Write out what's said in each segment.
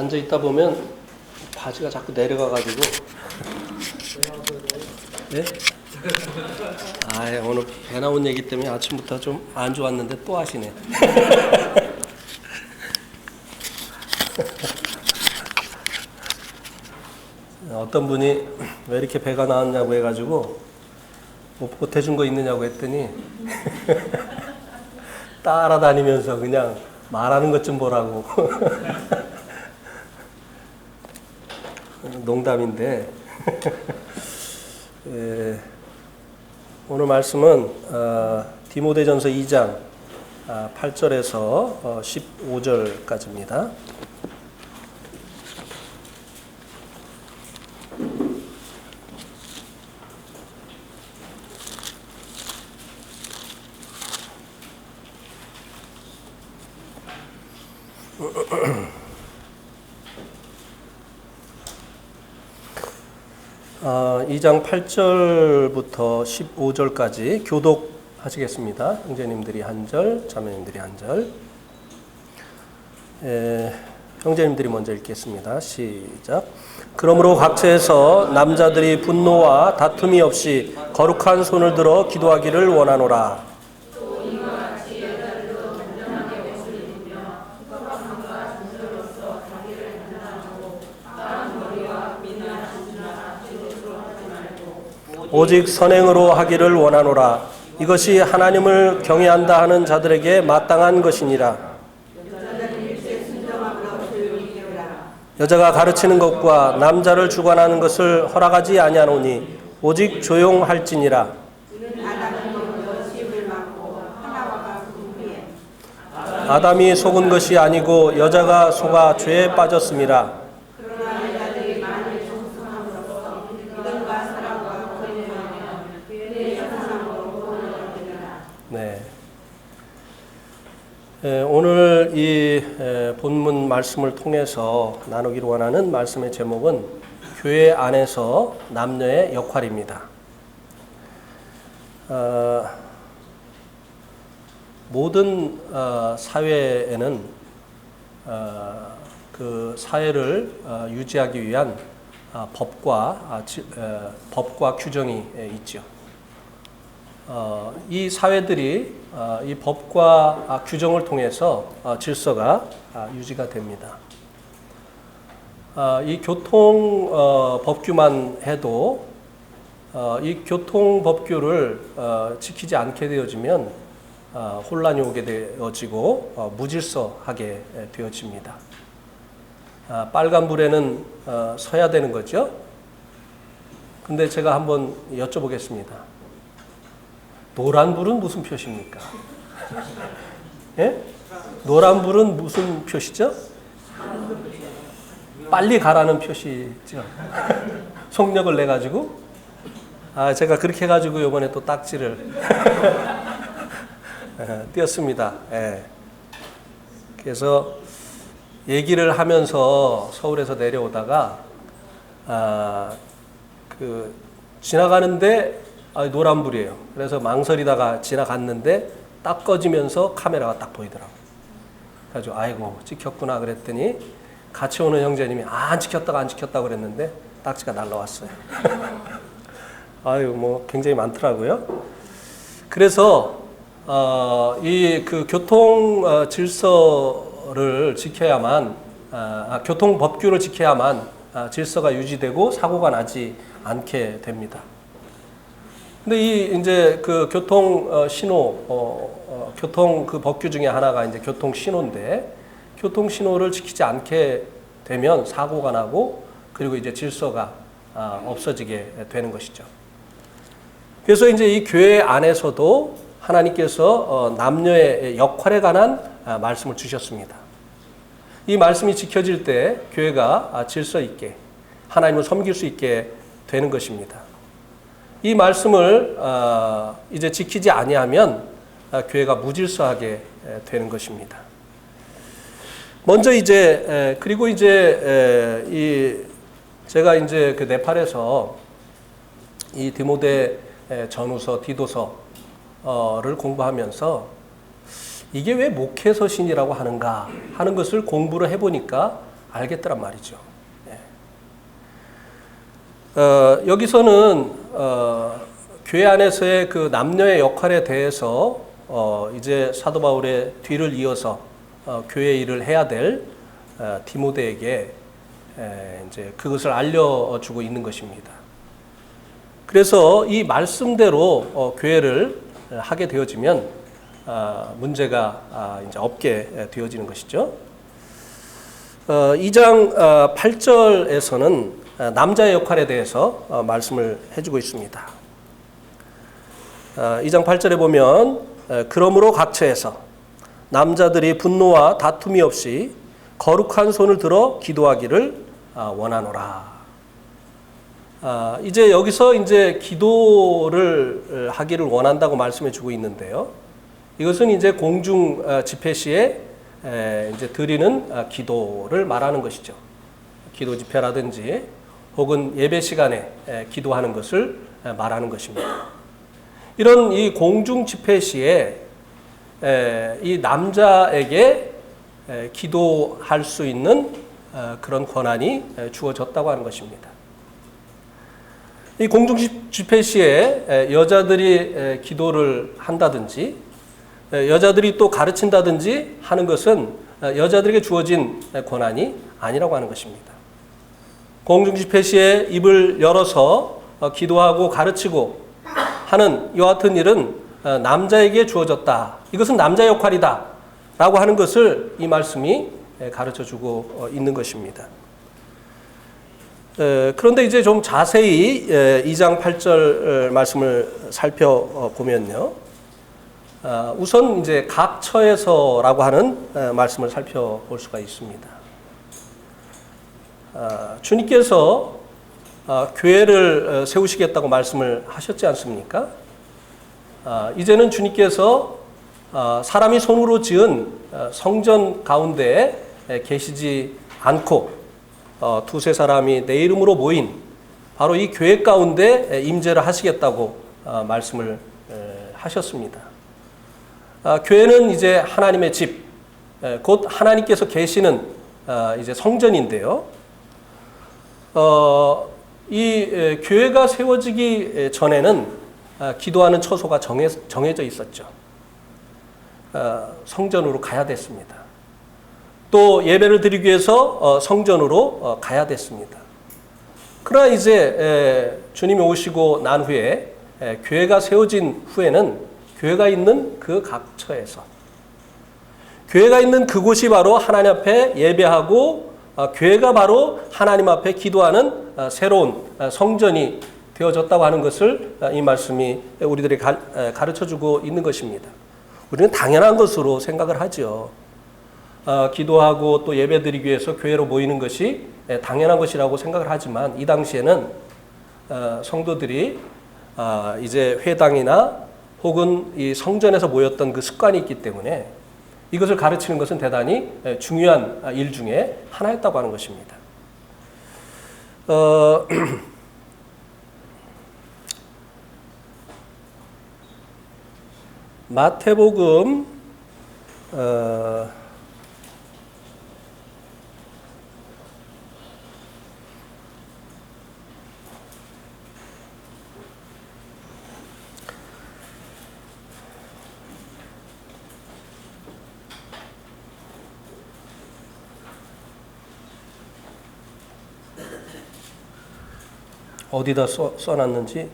앉아 있다 보면 바지가 자꾸 내려가가지고. 네? 아, 오늘 배 나온 얘기 때문에 아침부터 좀 안 좋았는데 또 하시네. 어떤 분이 왜 이렇게 배가 나왔냐고 해가지고 뭐 보태준 거 있느냐고 했더니 따라다니면서 그냥 말하는 것 좀 보라고. 농담인데 오늘 말씀은 디모데전서 2장 8절에서 15절까지입니다. 어, 2장 8절부터 15절까지 교독하시겠습니다. 형제님들이 한 절, 자매님들이 한 절. 형제님들이 먼저 읽겠습니다. 시작. 그러므로 각처에서 남자들이 분노와 다툼이 없이 거룩한 손을 들어 기도하기를 원하노라. 오직 선행으로 하기를 원하노라. 이것이 하나님을 경외한다 하는 자들에게 마땅한 것이니라. 여자가 가르치는 것과 남자를 주관하는 것을 허락하지 아니하노니 오직 조용할지니라. 아담이 속은 것이 아니고 여자가 속아 죄에 빠졌음이라. 오늘 이 본문 말씀을 통해서 나누기로 원하는 말씀의 제목은 교회 안에서 남녀의 역할입니다. 모든 사회에는 그 사회를 유지하기 위한 법과 규정이 있죠. 이 사회들이 이 법과 규정을 통해서 질서가 유지가 됩니다. 이 교통 법규만 해도 이 교통 법규를 지키지 않게 되어지면 혼란이 오게 되어지고 무질서하게 되어집니다. 빨간불에는 서야 되는 거죠. 근데 제가 한번 여쭤보겠습니다. 노란불은 무슨 표시입니까? 예? 노란불은 무슨 표시죠? 빨리 가라는 표시죠. 속력을 내가지고. 제가 그렇게 해가지고 이번에 또 딱지를 띄었습니다. 예. 그래서 얘기를 하면서 서울에서 내려오다가 지나가는데 노란불이에요. 그래서 망설이다가 지나갔는데 딱 꺼지면서 카메라가 딱 보이더라고요. 그래가지고 아이고 찍혔구나 그랬더니 같이 오는 형제님이 안 찍혔다고 그랬는데 딱지가 날라왔어요. 아유 뭐 굉장히 많더라고요. 그래서 이 그 교통 질서를 지켜야만 교통 법규를 지켜야만 질서가 유지되고 사고가 나지 않게 됩니다. 근데 이제 그 교통 신호, 교통 그 법규 중에 하나가 이제 교통 신호인데, 교통 신호를 지키지 않게 되면 사고가 나고, 그리고 이제 질서가 없어지게 되는 것이죠. 그래서 이제 이 교회 안에서도 하나님께서 남녀의 역할에 관한 말씀을 주셨습니다. 이 말씀이 지켜질 때 교회가 질서 있게 하나님을 섬길 수 있게 되는 것입니다. 이 말씀을 이제 지키지 아니하면 교회가 무질서하게 되는 것입니다. 먼저 이제 그리고 이제 제가 이제 그 네팔에서 이 디모데 전후서, 디도서를 공부하면서 이게 왜 목회서신이라고 하는가 하는 것을 공부를 해보니까 알겠더란 말이죠. 여기서는 교회 안에서의 그 남녀의 역할에 대해서 이제 사도 바울의 뒤를 이어서 교회 일을 해야 될 디모데에게 이제 그것을 알려주고 있는 것입니다. 그래서 이 말씀대로 교회를 하게 되어지면 문제가 이제 없게 되어지는 것이죠. 2장 8절에서는 남자의 역할에 대해서 말씀을 해주고 있습니다. 2장 8절에 보면 그러므로 각처에서 남자들이 분노와 다툼이 없이 거룩한 손을 들어 기도하기를 원하노라. 이제 여기서 이제 기도를 하기를 원한다고 말씀해 주고 있는데요. 이것은 이제 공중 집회 시에 이제 드리는 기도를 말하는 것이죠. 기도 집회라든지 혹은 예배 시간에 기도하는 것을 말하는 것입니다. 이런 이 공중 집회 시에 이 남자에게 기도할 수 있는 그런 권한이 주어졌다고 하는 것입니다. 이 공중 집회 시에 여자들이 기도를 한다든지 여자들이 또 가르친다든지 하는 것은 여자들에게 주어진 권한이 아니라고 하는 것입니다. 공중 집회 시에 입을 열어서 기도하고 가르치고 하는 이와 같은 일은 남자에게 주어졌다. 이것은 남자의 역할이다. 라고 하는 것을 이 말씀이 가르쳐주고 있는 것입니다. 그런데 이제 좀 자세히 2장 8절 말씀을 살펴보면요. 우선 이제 각처에서라고 하는 말씀을 살펴볼 수가 있습니다. 주님께서 교회를 세우시겠다고 말씀을 하셨지 않습니까? 이제는 주님께서 사람이 손으로 지은 성전 가운데 계시지 않고 두세 사람이 내 이름으로 모인 바로 이 교회 가운데 임재를 하시겠다고 말씀을 하셨습니다. 교회는 이제 하나님의 집, 곧 하나님께서 계시는 이제 성전인데요. 이 교회가 세워지기 전에는 기도하는 처소가 정해져 있었죠. 성전으로 가야 됐습니다. 또 예배를 드리기 위해서 성전으로 가야 됐습니다. 그러나 이제 주님이 오시고 난 후에 교회가 세워진 후에는 교회가 있는 그 각처에서 교회가 있는 그곳이 바로 하나님 앞에 예배하고 교회가 바로 하나님 앞에 기도하는 새로운 성전이 되어졌다고 하는 것을 이 말씀이 우리들에게 가르쳐주고 있는 것입니다. 우리는 당연한 것으로 생각을 하죠. 기도하고 또 예배드리기 위해서 교회로 모이는 것이 당연한 것이라고 생각을 하지만 이 당시에는 성도들이 이제 회당이나 혹은 이 성전에서 모였던 그 습관이 있기 때문에 이것을 가르치는 것은 대단히 중요한 일 중에 하나였다고 하는 것입니다. 마태복음 어디다 써놨는지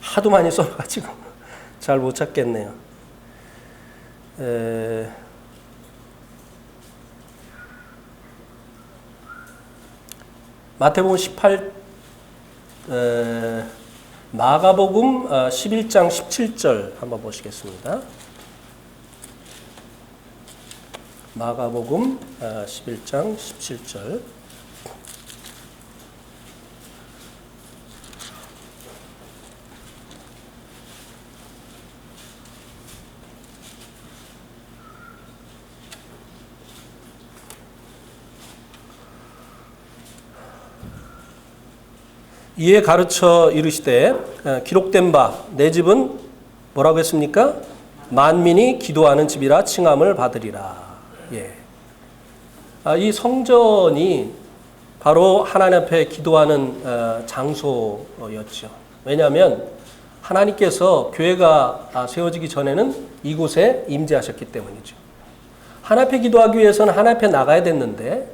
하도 많이 써가지고 잘 못 찾겠네요. 마태복음 18, 마가복음 11장 17절 한번 보시겠습니다. 마가복음 11장 17절. 이에 가르쳐 이르시되 기록된 바 내 집은 뭐라고 했습니까? 만민이 기도하는 집이라 칭함을 받으리라. 예. 이 성전이 바로 하나님 앞에 기도하는 장소였죠. 왜냐하면 하나님께서 교회가 세워지기 전에는 이곳에 임재하셨기 때문이죠. 하나님 앞에 기도하기 위해서는 하나님 앞에 나가야 됐는데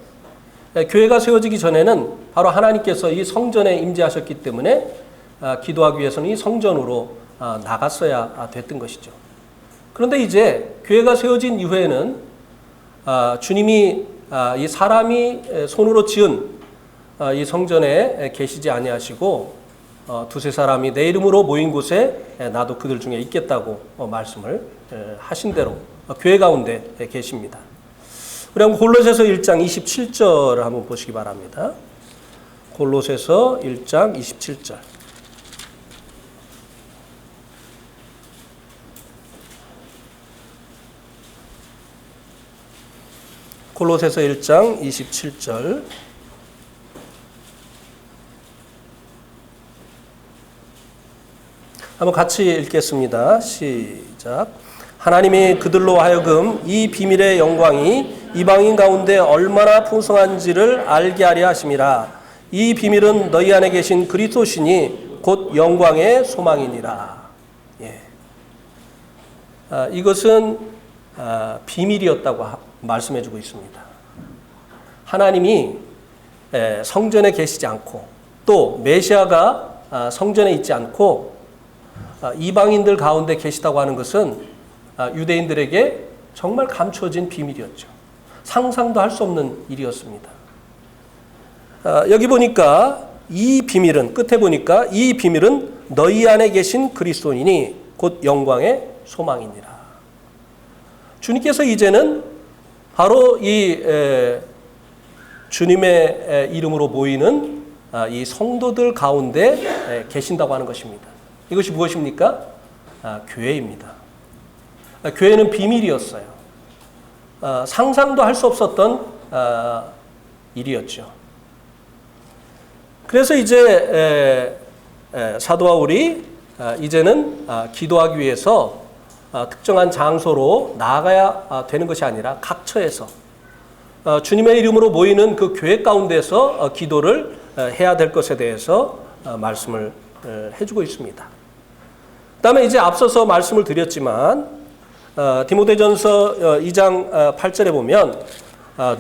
교회가 세워지기 전에는 바로 하나님께서 이 성전에 임재하셨기 때문에 기도하기 위해서는 이 성전으로 나갔어야 됐던 것이죠. 그런데 이제 교회가 세워진 이후에는 주님이 이 사람이 손으로 지은 이 성전에 계시지 아니하시고 두세 사람이 내 이름으로 모인 곳에 나도 그들 중에 있겠다고 말씀을 하신 대로 교회 가운데 계십니다. 우리 한번 골로새서 1장 27절을 한번 보시기 바랍니다. 골로새서 1장 27절. 골로새서 1장 27절. 한번 같이 읽겠습니다. 시작. 하나님이 그들로 하여금 이 비밀의 영광이 이방인 가운데 얼마나 풍성한지를 알게 하려 하심이라. 이 비밀은 너희 안에 계신 그리스도시니 곧 영광의 소망이니라. 예. 이것은 비밀이었다고 말씀해주고 있습니다. 하나님이 성전에 계시지 않고 또 메시아가 성전에 있지 않고 이방인들 가운데 계시다고 하는 것은 유대인들에게 정말 감춰진 비밀이었죠. 상상도 할 수 없는 일이었습니다. 여기 보니까 이 비밀은, 끝에 보니까 이 비밀은 너희 안에 계신 그리스도이니 곧 영광의 소망이니라. 주님께서 이제는 바로 이 주님의 이름으로 모이는 이 성도들 가운데 계신다고 하는 것입니다. 이것이 무엇입니까? 교회입니다. 교회는 비밀이었어요. 상상도 할 수 없었던 일이었죠. 그래서 이제 사도 바울이 이제는 기도하기 위해서 특정한 장소로 나아가야 되는 것이 아니라 각 처에서 주님의 이름으로 모이는 그 교회 가운데서 기도를 해야 될 것에 대해서 말씀을 해주고 있습니다. 그 다음에 이제 앞서서 말씀을 드렸지만 디모데전서 2장 8절에 보면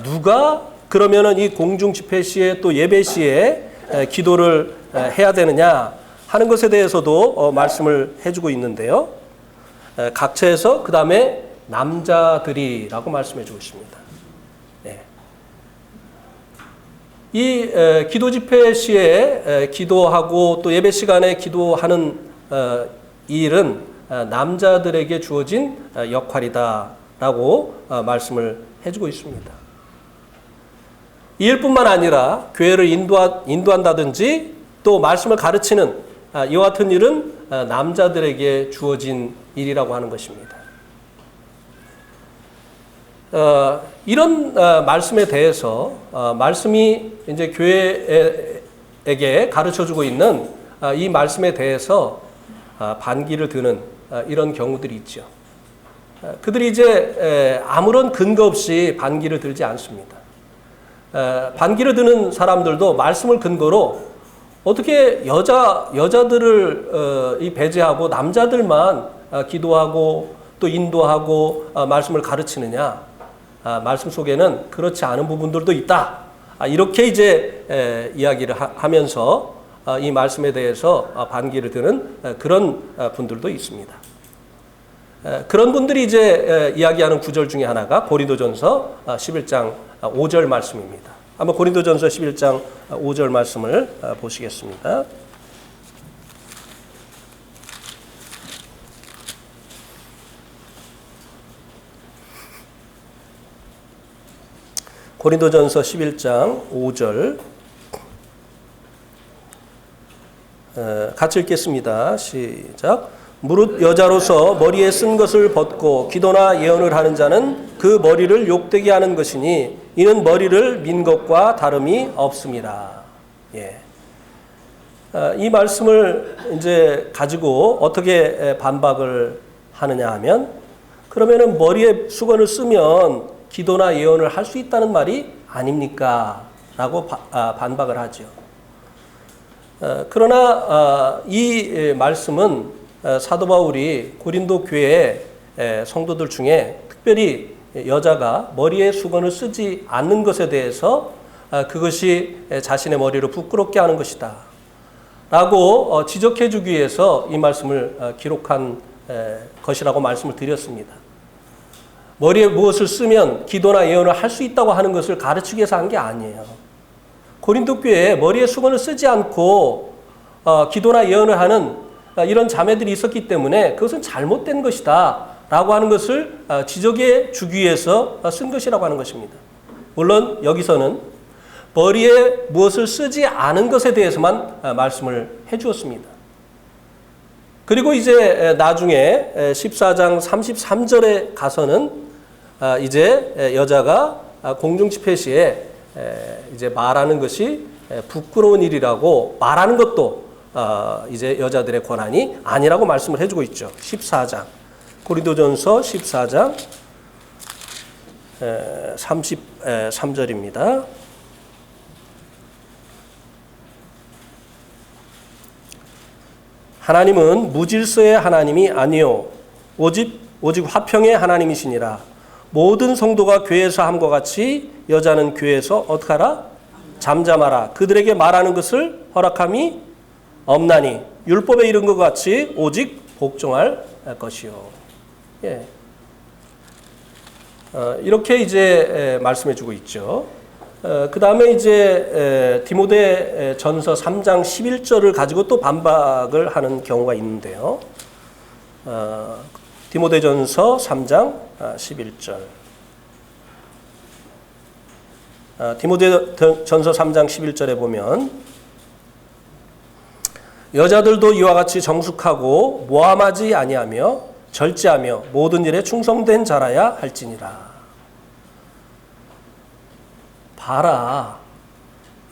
누가 그러면은 이 공중 집회 시에 또 예배 시에 기도를 해야 되느냐 하는 것에 대해서도 말씀을 해주고 있는데요. 각처에서 그 다음에 남자들이라고 말씀해주고 있습니다. 네. 이 기도 집회 시에 기도하고 또 예배 시간에 기도하는 일은 남자들에게 주어진 역할이다라고 말씀을 해주고 있습니다. 이 일뿐만 아니라 교회를 인도한다든지 또 말씀을 가르치는 이와 같은 일은 남자들에게 주어진 일이라고 하는 것입니다. 이런 말씀에 대해서 말씀이 이제 교회에게 가르쳐주고 있는 이 말씀에 대해서 반기를 드는 이런 경우들이 있죠. 그들이 이제 아무런 근거 없이 반기를 들지 않습니다. 반기를 드는 사람들도 말씀을 근거로 어떻게 여자들을 배제하고 남자들만 기도하고 또 인도하고 말씀을 가르치느냐? 말씀 속에는 그렇지 않은 부분들도 있다. 이렇게 이제 이야기를 하면서 이 말씀에 대해서 반기를 드는 그런 분들도 있습니다. 그런 분들이 이제 이야기하는 구절 중에 하나가 고린도전서 11장 5절 말씀입니다. 한번 고린도전서 11장 5절 말씀을 보시겠습니다. 고린도전서 11장 5절 같이 읽겠습니다. 시작. 무릇 여자로서 머리에 쓴 것을 벗고 기도나 예언을 하는 자는 그 머리를 욕되게 하는 것이니 이는 머리를 민 것과 다름이 없습니다. 예. 이 말씀을 이제 가지고 어떻게 반박을 하느냐 하면 그러면은 머리에 수건을 쓰면 기도나 예언을 할 수 있다는 말이 아닙니까? 라고 반박을 하죠. 그러나 이 말씀은 사도 바울이 고린도 교회 성도들 중에 특별히 여자가 머리에 수건을 쓰지 않는 것에 대해서 그것이 자신의 머리를 부끄럽게 하는 것이다 라고 지적해 주기 위해서 이 말씀을 기록한 것이라고 말씀을 드렸습니다. 머리에 무엇을 쓰면 기도나 예언을 할 수 있다고 하는 것을 가르치기 위해서 한 게 아니에요. 고린도 교회에 머리에 수건을 쓰지 않고 기도나 예언을 하는 이런 자매들이 있었기 때문에 그것은 잘못된 것이다 라고 하는 것을 지적해 주기 위해서 쓴 것이라고 하는 것입니다. 물론 여기서는 머리에 무엇을 쓰지 않은 것에 대해서만 말씀을 해 주었습니다. 그리고 이제 나중에 14장 33절에 가서는 이제 여자가 공중 집회 시에 이제 말하는 것이 부끄러운 일이라고 말하는 것도 이제 여자들의 권한이 아니라고 말씀을 해주고 있죠. 14장 고린도전서 14장 33절입니다. 하나님은 무질서의 하나님이 아니요 오직 화평의 하나님이시니라. 모든 성도가 교회에서 함과 같이 여자는 교회에서 어떻게 하라? 잠잠하라. 그들에게 말하는 것을 허락함이 없나니 율법에 이른 것 같이 오직 복종할 것이요. 예. 이렇게 이제 말씀해주고 있죠. 그 다음에 이제 디모데 전서 3장 11절을 가지고 또 반박을 하는 경우가 있는데요. 디모데 전서 3장 11절. 디모데 전서 3장 11절에 보면 여자들도 이와 같이 정숙하고 모함하지 아니하며 절제하며 모든 일에 충성된 자라야 할지니라. 봐라.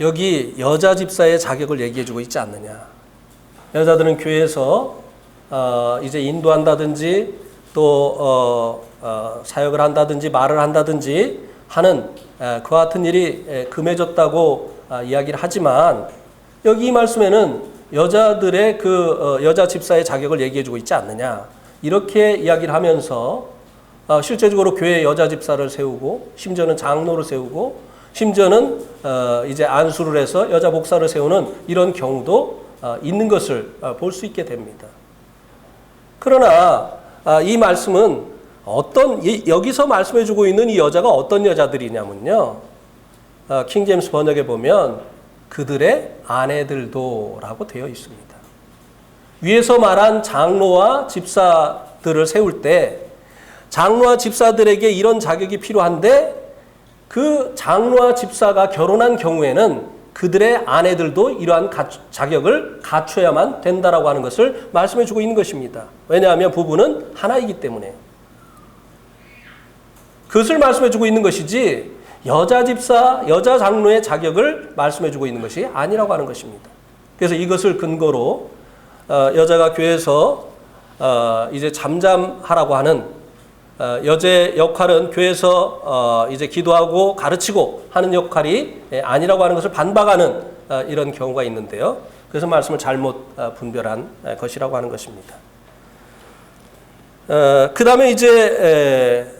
여기 여자 집사의 자격을 얘기해주고 있지 않느냐. 여자들은 교회에서 이제 인도한다든지 또 사역을 한다든지 말을 한다든지 하는 그와 같은 일이 금해졌다고 이야기를 하지만 여기 이 말씀에는 여자들의 그 여자 집사의 자격을 얘기해주고 있지 않느냐. 이렇게 이야기를 하면서 실제적으로 교회에 여자 집사를 세우고 심지어는 장로를 세우고 심지어는 이제 안수를 해서 여자 목사를 세우는 이런 경우도 있는 것을 볼 수 있게 됩니다. 그러나 이 말씀은 여기서 말씀해주고 있는 이 여자가 어떤 여자들이냐면요. 킹제임스 번역에 보면 그들의 아내들도 라고 되어 있습니다. 위에서 말한 장로와 집사들을 세울 때 장로와 집사들에게 이런 자격이 필요한데 그 장로와 집사가 결혼한 경우에는 그들의 아내들도 이러한 자격을 갖춰야만 된다라고 하는 것을 말씀해 주고 있는 것입니다. 왜냐하면 부부는 하나이기 때문에. 그것을 말씀해 주고 있는 것이지 여자 집사, 여자 장로의 자격을 말씀해 주고 있는 것이 아니라고 하는 것입니다. 그래서 이것을 근거로 여자가 교회에서 이제 잠잠하라고 하는 여자의 역할은 교회에서 이제 기도하고 가르치고 하는 역할이 아니라고 하는 것을 반박하는 이런 경우가 있는데요. 그래서 말씀을 잘못 분별한 것이라고 하는 것입니다. 그 다음에 이제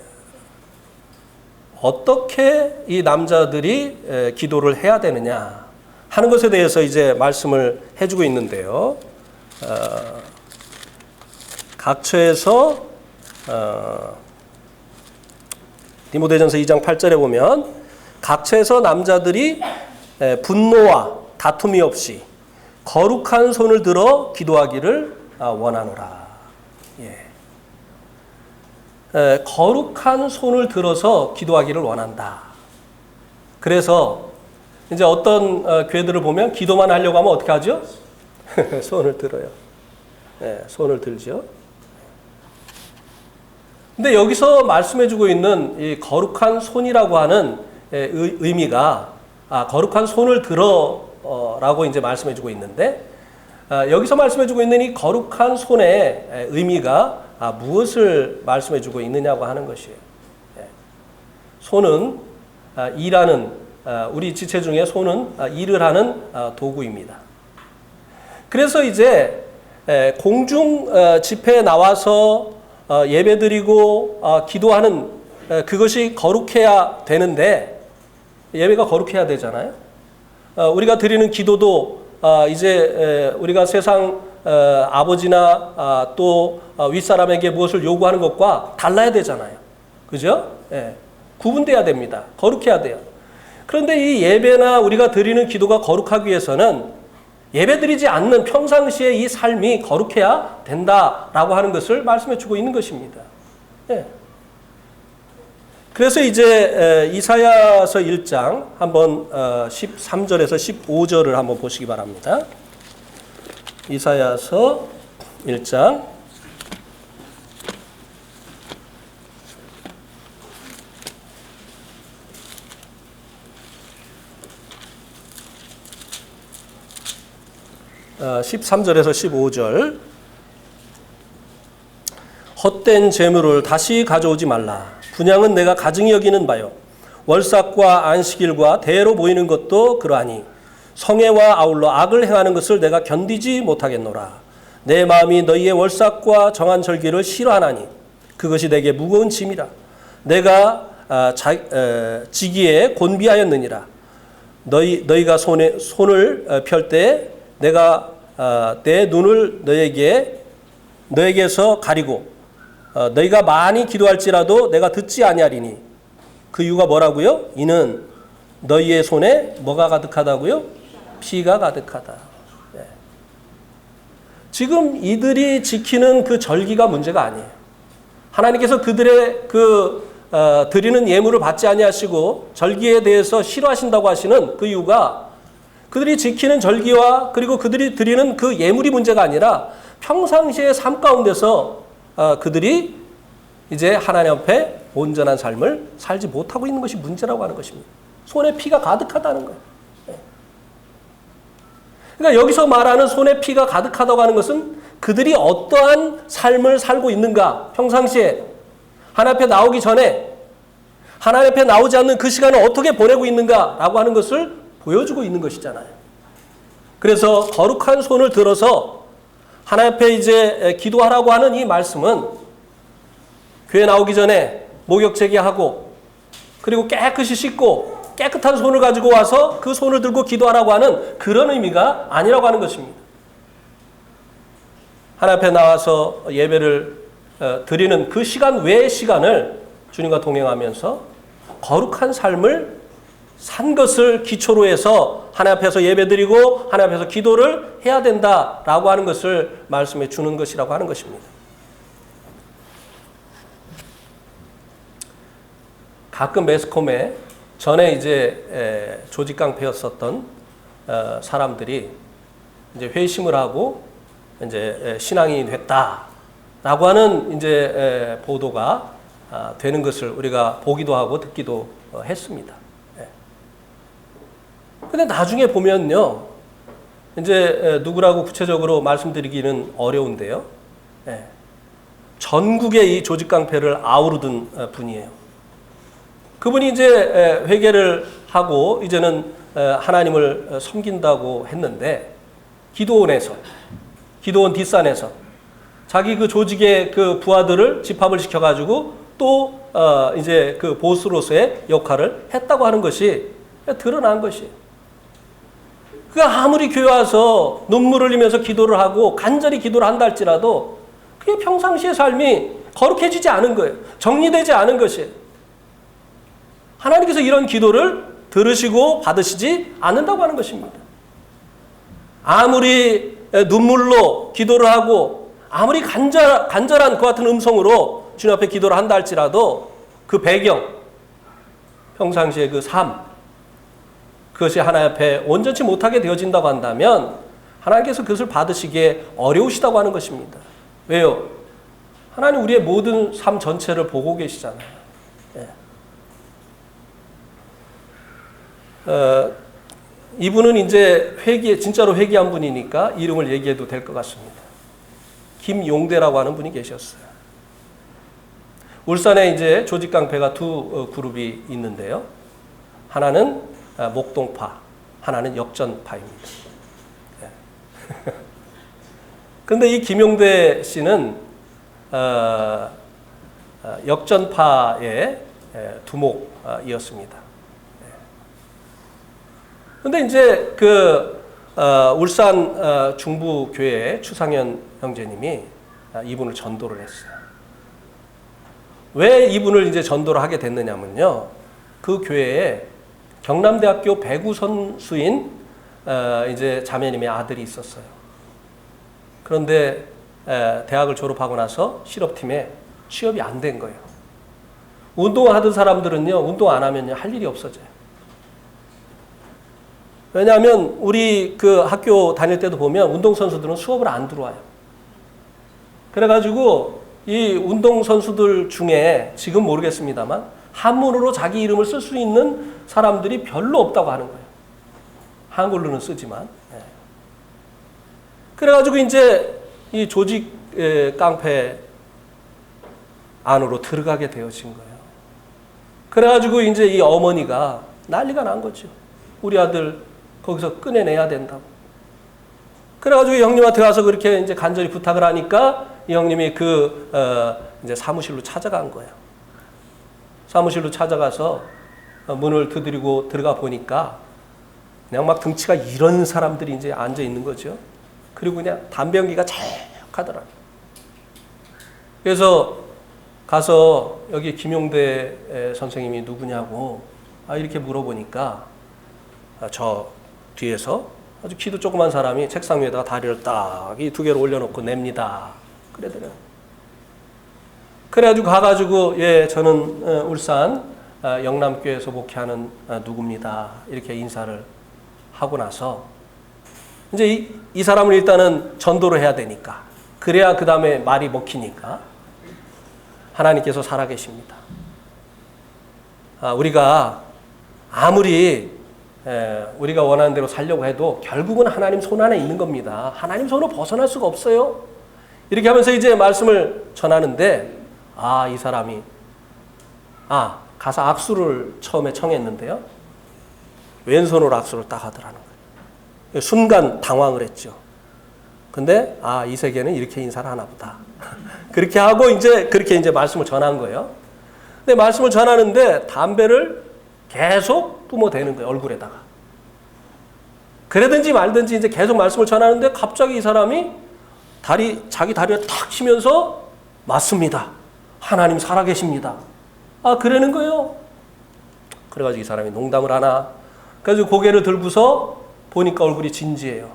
어떻게 이 남자들이 기도를 해야 되느냐 하는 것에 대해서 이제 말씀을 해주고 있는데요. 각처에서 디모데전서 2장 8절에 보면 각처에서 남자들이 분노와 다툼이 없이 거룩한 손을 들어 기도하기를 원하노라. 예. 거룩한 손을 들어서 기도하기를 원한다. 그래서 이제 어떤 교회들을 보면 기도만 하려고 하면 어떻게 하죠? 손을 들어요. 예, 손을 들죠. 근데 여기서 말씀해주고 있는 이 거룩한 손이라고 하는 의미가 거룩한 손을 들어라고 이제 말씀해주고 있는데 여기서 말씀해주고 있는 이 거룩한 손의 의미가 무엇을 말씀해주고 있느냐고 하는 것이에요. 손은 일하는 우리 지체 중에 손은 일을 하는 도구입니다. 그래서 이제 공중 집회에 나와서 예배드리고 기도하는 그것이 거룩해야 되는데, 예배가 거룩해야 되잖아요. 우리가 드리는 기도도 이제 우리가 세상 아버지나 또 윗사람에게 무엇을 요구하는 것과 달라야 되잖아요. 그죠? 구분돼야 됩니다. 거룩해야 돼요. 그런데 이 예배나 우리가 드리는 기도가 거룩하기 위해서는 예배드리지 않는 평상시에 이 삶이 거룩해야 된다라고 하는 것을 말씀해 주고 있는 것입니다. 그래서 이제 이사야서 1장 한번 13절에서 15절을 한번 보시기 바랍니다. 이사야서 1장 13절에서 15절. 헛된 재물을 다시 가져오지 말라. 분향은 내가 가증히 여기는 바요. 월삭과 안식일과 대로 모이는 것도 그러하니 성애와 아울러 악을 행하는 것을 내가 견디지 못하겠노라. 내 마음이 너희의 월삭과 정한 절기를 싫어하나니 그것이 내게 무거운 짐이라. 내가 지기에 곤비하였느니라. 너희가 손을 펼 때 내가 내 눈을 너에게서 가리고 너희가 많이 기도할지라도 내가 듣지 아니하리니 그 이유가 뭐라고요? 이는 너희의 손에 뭐가 가득하다고요? 피가 가득하다. 지금 이들이 지키는 그 절기가 문제가 아니에요. 하나님께서 그들의 드리는 예물을 받지 아니하시고 절기에 대해서 싫어하신다고 하시는 그 이유가 그들이 지키는 절기와 그리고 그들이 드리는 그 예물이 문제가 아니라 평상시의 삶 가운데서 그들이 이제 하나님 앞에 온전한 삶을 살지 못하고 있는 것이 문제라고 하는 것입니다. 손에 피가 가득하다는 거예요. 그러니까 여기서 말하는 손에 피가 가득하다고 하는 것은 그들이 어떠한 삶을 살고 있는가, 평상시에 하나님 앞에 나오기 전에 하나님 앞에 나오지 않는 그 시간을 어떻게 보내고 있는가라고 하는 것을 보여주고 있는 것이잖아요. 그래서 거룩한 손을 들어서 하나님 앞에 이제 기도하라고 하는 이 말씀은 교회 나오기 전에 목욕 제기하고 그리고 깨끗이 씻고 깨끗한 손을 가지고 와서 그 손을 들고 기도하라고 하는 그런 의미가 아니라고 하는 것입니다. 하나님 앞에 나와서 예배를 드리는 그 시간 외의 시간을 주님과 동행하면서 거룩한 삶을 산 것을 기초로 해서 하나님 앞에서 예배드리고 하나님 앞에서 기도를 해야 된다라고 하는 것을 말씀해 주는 것이라고 하는 것입니다. 가끔 매스컴에 전에 이제 조직 깡패였었던 사람들이 이제 회심을 하고 이제 신앙이 됐다라고 하는 이제 보도가 되는 것을 우리가 보기도 하고 듣기도 했습니다. 근데 나중에 보면요, 이제 누구라고 구체적으로 말씀드리기는 어려운데요. 전국의 이 조직 깡패를 아우르던 분이에요. 그분이 이제 회개를 하고 이제는 하나님을 섬긴다고 했는데 기도원 뒷산에서 자기 그 조직의 그 부하들을 집합을 시켜가지고 또 이제 그 보스로서의 역할을 했다고 하는 것이 드러난 것이에요. 그 아무리 교회 와서 눈물을 흘리면서 기도를 하고 간절히 기도를 한다 할지라도 그게 평상시의 삶이 거룩해지지 않은 거예요. 정리되지 않은 것이에요. 하나님께서 이런 기도를 들으시고 받으시지 않는다고 하는 것입니다. 아무리 눈물로 기도를 하고 아무리 간절한 그 같은 음성으로 주님 앞에 기도를 한다 할지라도 그 배경, 평상시의 그 삶, 그것이 하나님 앞에 온전치 못하게 되어진다고 한다면 하나님께서 그것을 받으시기에 어려우시다고 하는 것입니다. 왜요? 하나님 우리의 모든 삶 전체를 보고 계시잖아요. 이분은 이제 진짜로 회개한 분이니까 이름을 얘기해도 될 것 같습니다. 김용대라고 하는 분이 계셨어요. 울산에 이제 조직 깡패가 두 그룹이 있는데요. 하나는 목동파, 하나는 역전파입니다. 그런데 이 김용대 씨는 역전파의 두목이었습니다. 그런데 이제 울산 중부교회 추상현 형제님이 이분을 전도를 했어요. 왜 이분을 이제 전도를 하게 됐느냐면요, 그 교회에 경남대학교 배구 선수인 이제 자매님의 아들이 있었어요. 그런데 대학을 졸업하고 나서 실업팀에 취업이 안 된 거예요. 운동하던 사람들은요, 운동 안 하면요, 할 일이 없어져요. 왜냐하면 우리 그 학교 다닐 때도 보면 운동선수들은 수업을 안 들어와요. 그래가지고 이 운동선수들 중에 지금 모르겠습니다만 한문으로 자기 이름을 쓸 수 있는 사람들이 별로 없다고 하는 거예요. 한글로는 쓰지만. 그래가지고 이제 이 조직 깡패 안으로 들어가게 되어진 거예요. 그래가지고 이제 이 어머니가 난리가 난 거죠. 우리 아들 거기서 꺼내내야 된다고. 그래가지고 형님한테 가서 그렇게 이제 간절히 부탁을 하니까 이 형님이 이제 사무실로 찾아간 거예요. 사무실로 찾아가서 문을 두드리고 들어가 보니까 그냥 막 등치가 이런 사람들이 이제 앉아 있는 거죠. 그리고 그냥 담배 연기가 자욱하더라고요. 그래서 가서 여기 김용대 선생님이 누구냐고 이렇게 물어보니까 저 뒤에서 아주 키도 조그만 사람이 책상 위에다가 다리를 딱 이 두 개를 올려놓고 냅니다. 그러더래요. 그래가지고 가가지고 예, 저는 울산 영남교회에서 목회하는 누구입니다. 이렇게 인사를 하고 나서 이제 이 사람을 일단은 전도를 해야 되니까, 그래야 그 다음에 말이 먹히니까 하나님께서 살아계십니다. 우리가 아무리 우리가 원하는 대로 살려고 해도 결국은 하나님 손 안에 있는 겁니다. 하나님 손으로 벗어날 수가 없어요. 이렇게 하면서 이제 말씀을 전하는데 이 사람이 가서 악수를 처음에 청했는데요, 왼손으로 악수를 딱 하더라는 거예요. 순간 당황을 했죠. 근데 이 세계는 이렇게 인사를 하나 보다. 그렇게 하고 그렇게 이제 말씀을 전한 거예요. 근데 말씀을 전하는데 담배를 계속 뿜어대는 거예요, 얼굴에다가. 그러든지 말든지 이제 계속 말씀을 전하는데 갑자기 이 사람이 자기 다리를 탁 치면서 맞습니다. 하나님 살아계십니다. 그러는 거예요. 그래가지고 이 사람이 농담을 하나. 그래서 고개를 들고서 보니까 얼굴이 진지해요.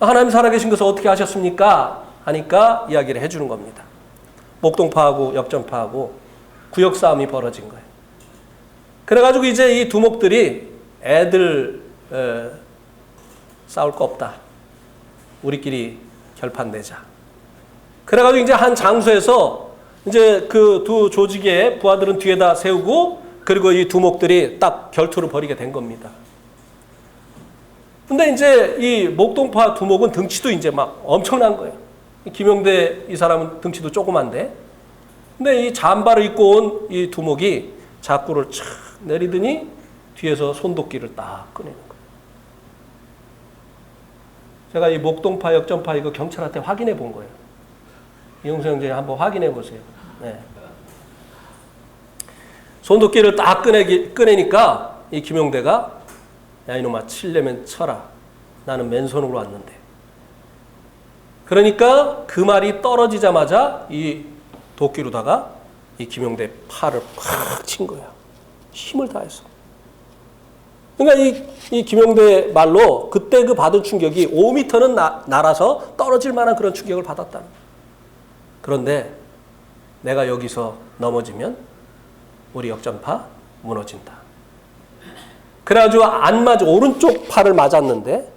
하나님 살아계신 것을 어떻게 아셨습니까? 하니까 이야기를 해주는 겁니다. 목동파하고 역전파하고 구역 싸움이 벌어진 거예요. 그래가지고 이제 이 두목들이 애들 싸울 거 없다. 우리끼리 결판 내자. 그래가지고 이제 한 장소에서 이제 그 두 조직의 부하들은 뒤에다 세우고, 그리고 이 두목들이 딱 결투를 벌이게 된 겁니다. 근데 이제 이 목동파 두목은 등치도 이제 막 엄청난 거예요. 김용대 이 사람은 등치도 조그만데, 근데 이 잠바를 입고 온 이 두목이 자꾸를 착 내리더니 뒤에서 손도끼를 딱 꺼내는 거예요. 제가 이 목동파, 역전파 이거 경찰한테 확인해 본 거예요. 이용수 형제님 한번 확인해 보세요. 네. 손도끼를 딱 꺼내니까 이 김용대가 야 이놈아 칠려면 쳐라. 나는 맨손으로 왔는데. 그러니까 그 말이 떨어지자마자 이 도끼로다가 이 김용대 팔을 팍 친 거야. 힘을 다해서. 그러니까 이 김용대 말로 그때 그 받은 충격이 5m는 날아서 떨어질 만한 그런 충격을 받았다는 거예요. 그런데 내가 여기서 넘어지면 우리 역전파 무너진다. 그래가지고 안 맞은 오른쪽 팔을 맞았는데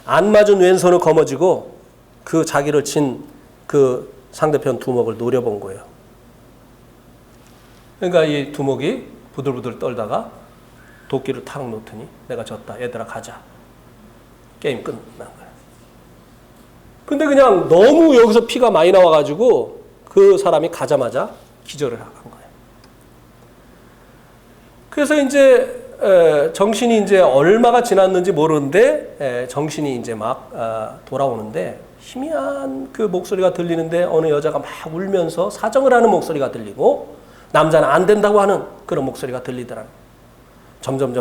안 맞은 왼손을 거머쥐고 그 자기를 친 그 상대편 두목을 노려본 거예요. 그러니까 이 두목이 부들부들 떨다가 도끼를 탁 놓더니 내가 졌다. 얘들아 가자. 게임 끝난 거야. 근데 그냥 너무 여기서 피가 많이 나와가지고 그 사람이 가자마자 기절을 한 거예요. 그래서 이제 정신이 이제 얼마가 지났는지 모르는데 정신이 이제 막 돌아오는데 희미한 그 목소리가 들리는데 어느 여자가 막 울면서 사정을 하는 목소리가 들리고 남자는 안 된다고 하는 그런 목소리가 들리더라고요. 점점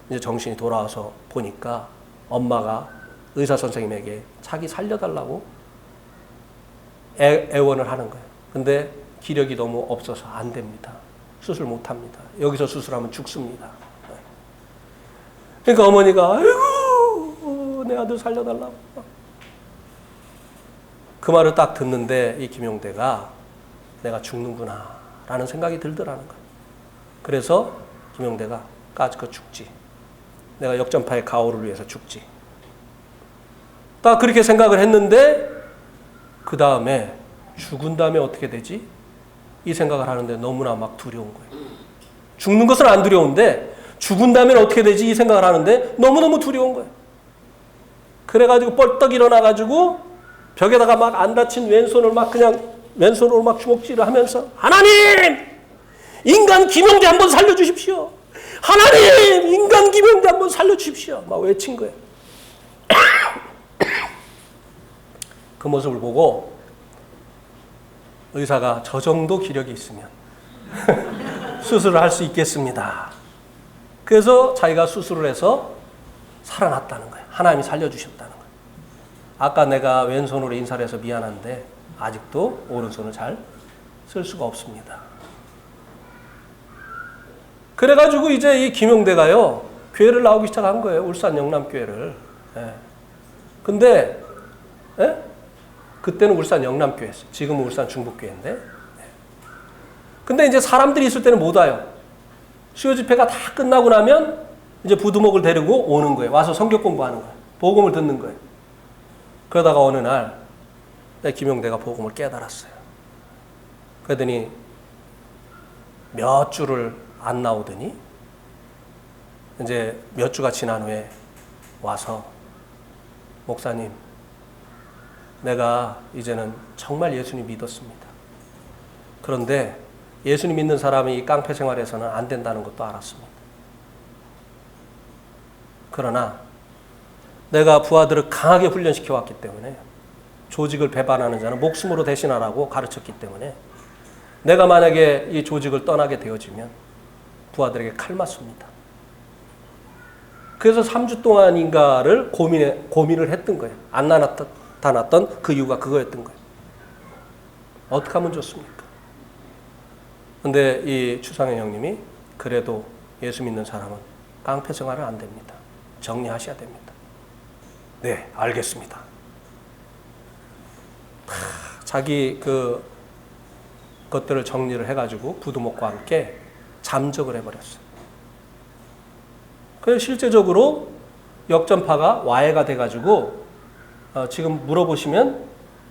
이제 정신이 돌아와서 보니까 엄마가 의사 선생님에게 자기 살려달라고 애원을 하는 거예요. 근데 기력이 너무 없어서 안 됩니다. 수술 못 합니다. 여기서 수술하면 죽습니다. 그러니까 어머니가 아이고 내 아들 살려달라고. 그 말을 딱 듣는데 이 김용대가 내가 죽는구나 라는 생각이 들더라는 거예요. 그래서 김용대가 까짓거 죽지. 내가 역전파의 가호를 위해서 죽지. 딱 그렇게 생각을 했는데 그 다음에 죽은 다음에 어떻게 되지? 이 생각을 하는데 너무나 막 두려운 거예요. 죽는 것은 안 두려운데 죽은 다음에 어떻게 되지? 이 생각을 하는데 너무너무 두려운 거예요. 그래가지고 뻘떡 일어나가지고 벽에다가 막 안 다친 왼손을 막 그냥 왼손으로 막 주먹질을 하면서 하나님! 인간 김용대 한번 살려주십시오. 하나님! 인간 김용대 한번 살려주십시오. 막 외친 거예요. 그 모습을 보고 의사가 저 정도 기력이 있으면 수술을 할 수 있겠습니다. 그래서 자기가 수술을 해서 살아났다는 거예요. 하나님이 살려주셨다는 거예요. 아까 내가 왼손으로 인사를 해서 미안한데 아직도 오른손을 잘 쓸 수가 없습니다. 그래가지고 이제 이 김용대가요 교회를 나오기 시작한 거예요. 울산 영남교회를. 근데 그때는 울산 영남교회였어요. 지금은 울산 중북교회인데. 근데 이제 사람들이 있을 때는 못 와요. 수요 집회가 다 끝나고 나면 이제 부두목을 데리고 오는 거예요. 와서 성경 공부하는 거예요. 복음을 듣는 거예요. 그러다가 어느 날 김용대가 복음을 깨달았어요. 그러더니 몇 주를 안 나오더니 이제 몇 주가 지난 후에 와서 목사님, 내가 이제는 정말 예수님 믿었습니다. 그런데 예수님 믿는 사람이 이 깡패 생활에서는 안 된다는 것도 알았습니다. 그러나 내가 부하들을 강하게 훈련시켜 왔기 때문에 조직을 배반하는 자는 목숨으로 대신하라고 가르쳤기 때문에 내가 만약에 이 조직을 떠나게 되어지면 부하들에게 칼 맞습니다. 그래서 3주 동안인가를 고민을 했던 거예요. 안 나타났던 그 이유가 그거였던 거예요. 어떻게 하면 좋습니까? 근데 이 추상현 형님이 그래도 예수 믿는 사람은 깡패 생활은 안 됩니다. 정리하셔야 됩니다. 네, 알겠습니다. 자기 것들을 정리를 해가지고 부두목과 함께 잠적을 해버렸어요. 그래서 실제적으로 역전파가 와해가 돼가지고 지금 물어보시면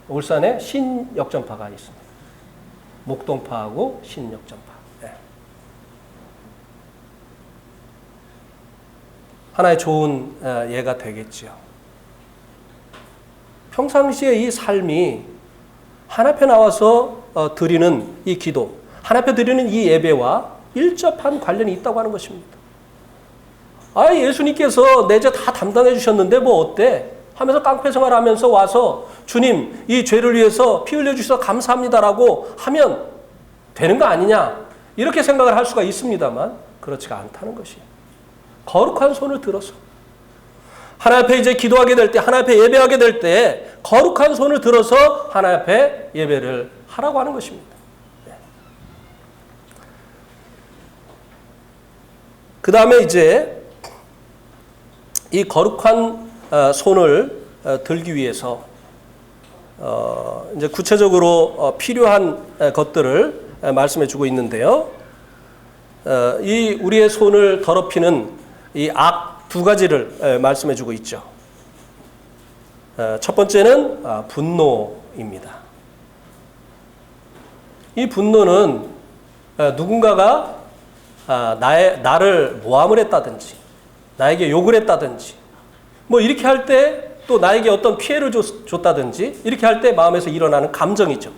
울산에 신역전파가 있습니다. 목동파하고 신역전파. 네. 하나의 좋은 예가 되겠지요. 평상시에 이 삶이 하나님 앞에 나와서 드리는 이 기도, 하나님 앞에 드리는 이 예배와 밀접한 관련이 있다고 하는 것입니다. 예수님께서 내 죄 다 담당해 주셨는데 뭐 어때? 하면서 깡패 생활하면서 와서 주님 이 죄를 위해서 피 흘려 주셔서 감사합니다라고 하면 되는 거 아니냐? 이렇게 생각을 할 수가 있습니다만 그렇지가 않다는 것이에요. 거룩한 손을 들어서 하나님 앞에 이제 기도하게 될 때, 하나님 앞에 예배하게 될 때 거룩한 손을 들어서 하나님 앞에 예배를 하라고 하는 것입니다. 네. 그 다음에 이제 이 거룩한 손을 들기 위해서 이제 구체적으로 필요한 것들을 말씀해 주고 있는데요. 이 우리의 손을 더럽히는 이 악 두 가지를 말씀해 주고 있죠. 첫 번째는 분노입니다. 이 분노는 누군가가 나를 모함을 했다든지 나에게 욕을 했다든지 뭐 이렇게 할 때 또 나에게 어떤 피해를 줬다든지 이렇게 할 때 마음에서 일어나는 감정이죠.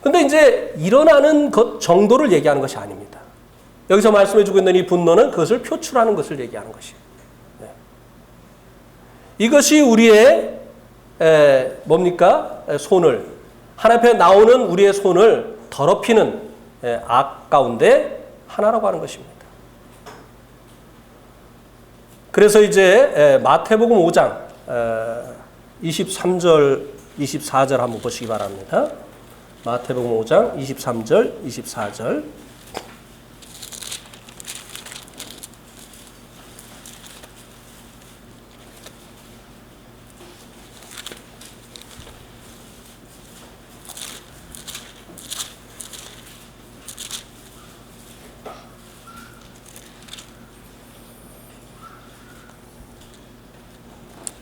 근데 이제 일어나는 것 정도를 얘기하는 것이 아닙니다. 여기서 말씀해주고 있는 이 분노는 그것을 표출하는 것을 얘기하는 것이에요. 이것이 우리의 뭡니까? 손을, 하나님 앞에 나오는 우리의 손을 더럽히는 악 가운데 하나라고 하는 것입니다. 그래서 이제 마태복음 5장 23절, 24절 한번 보시기 바랍니다. 마태복음 5장 23절, 24절.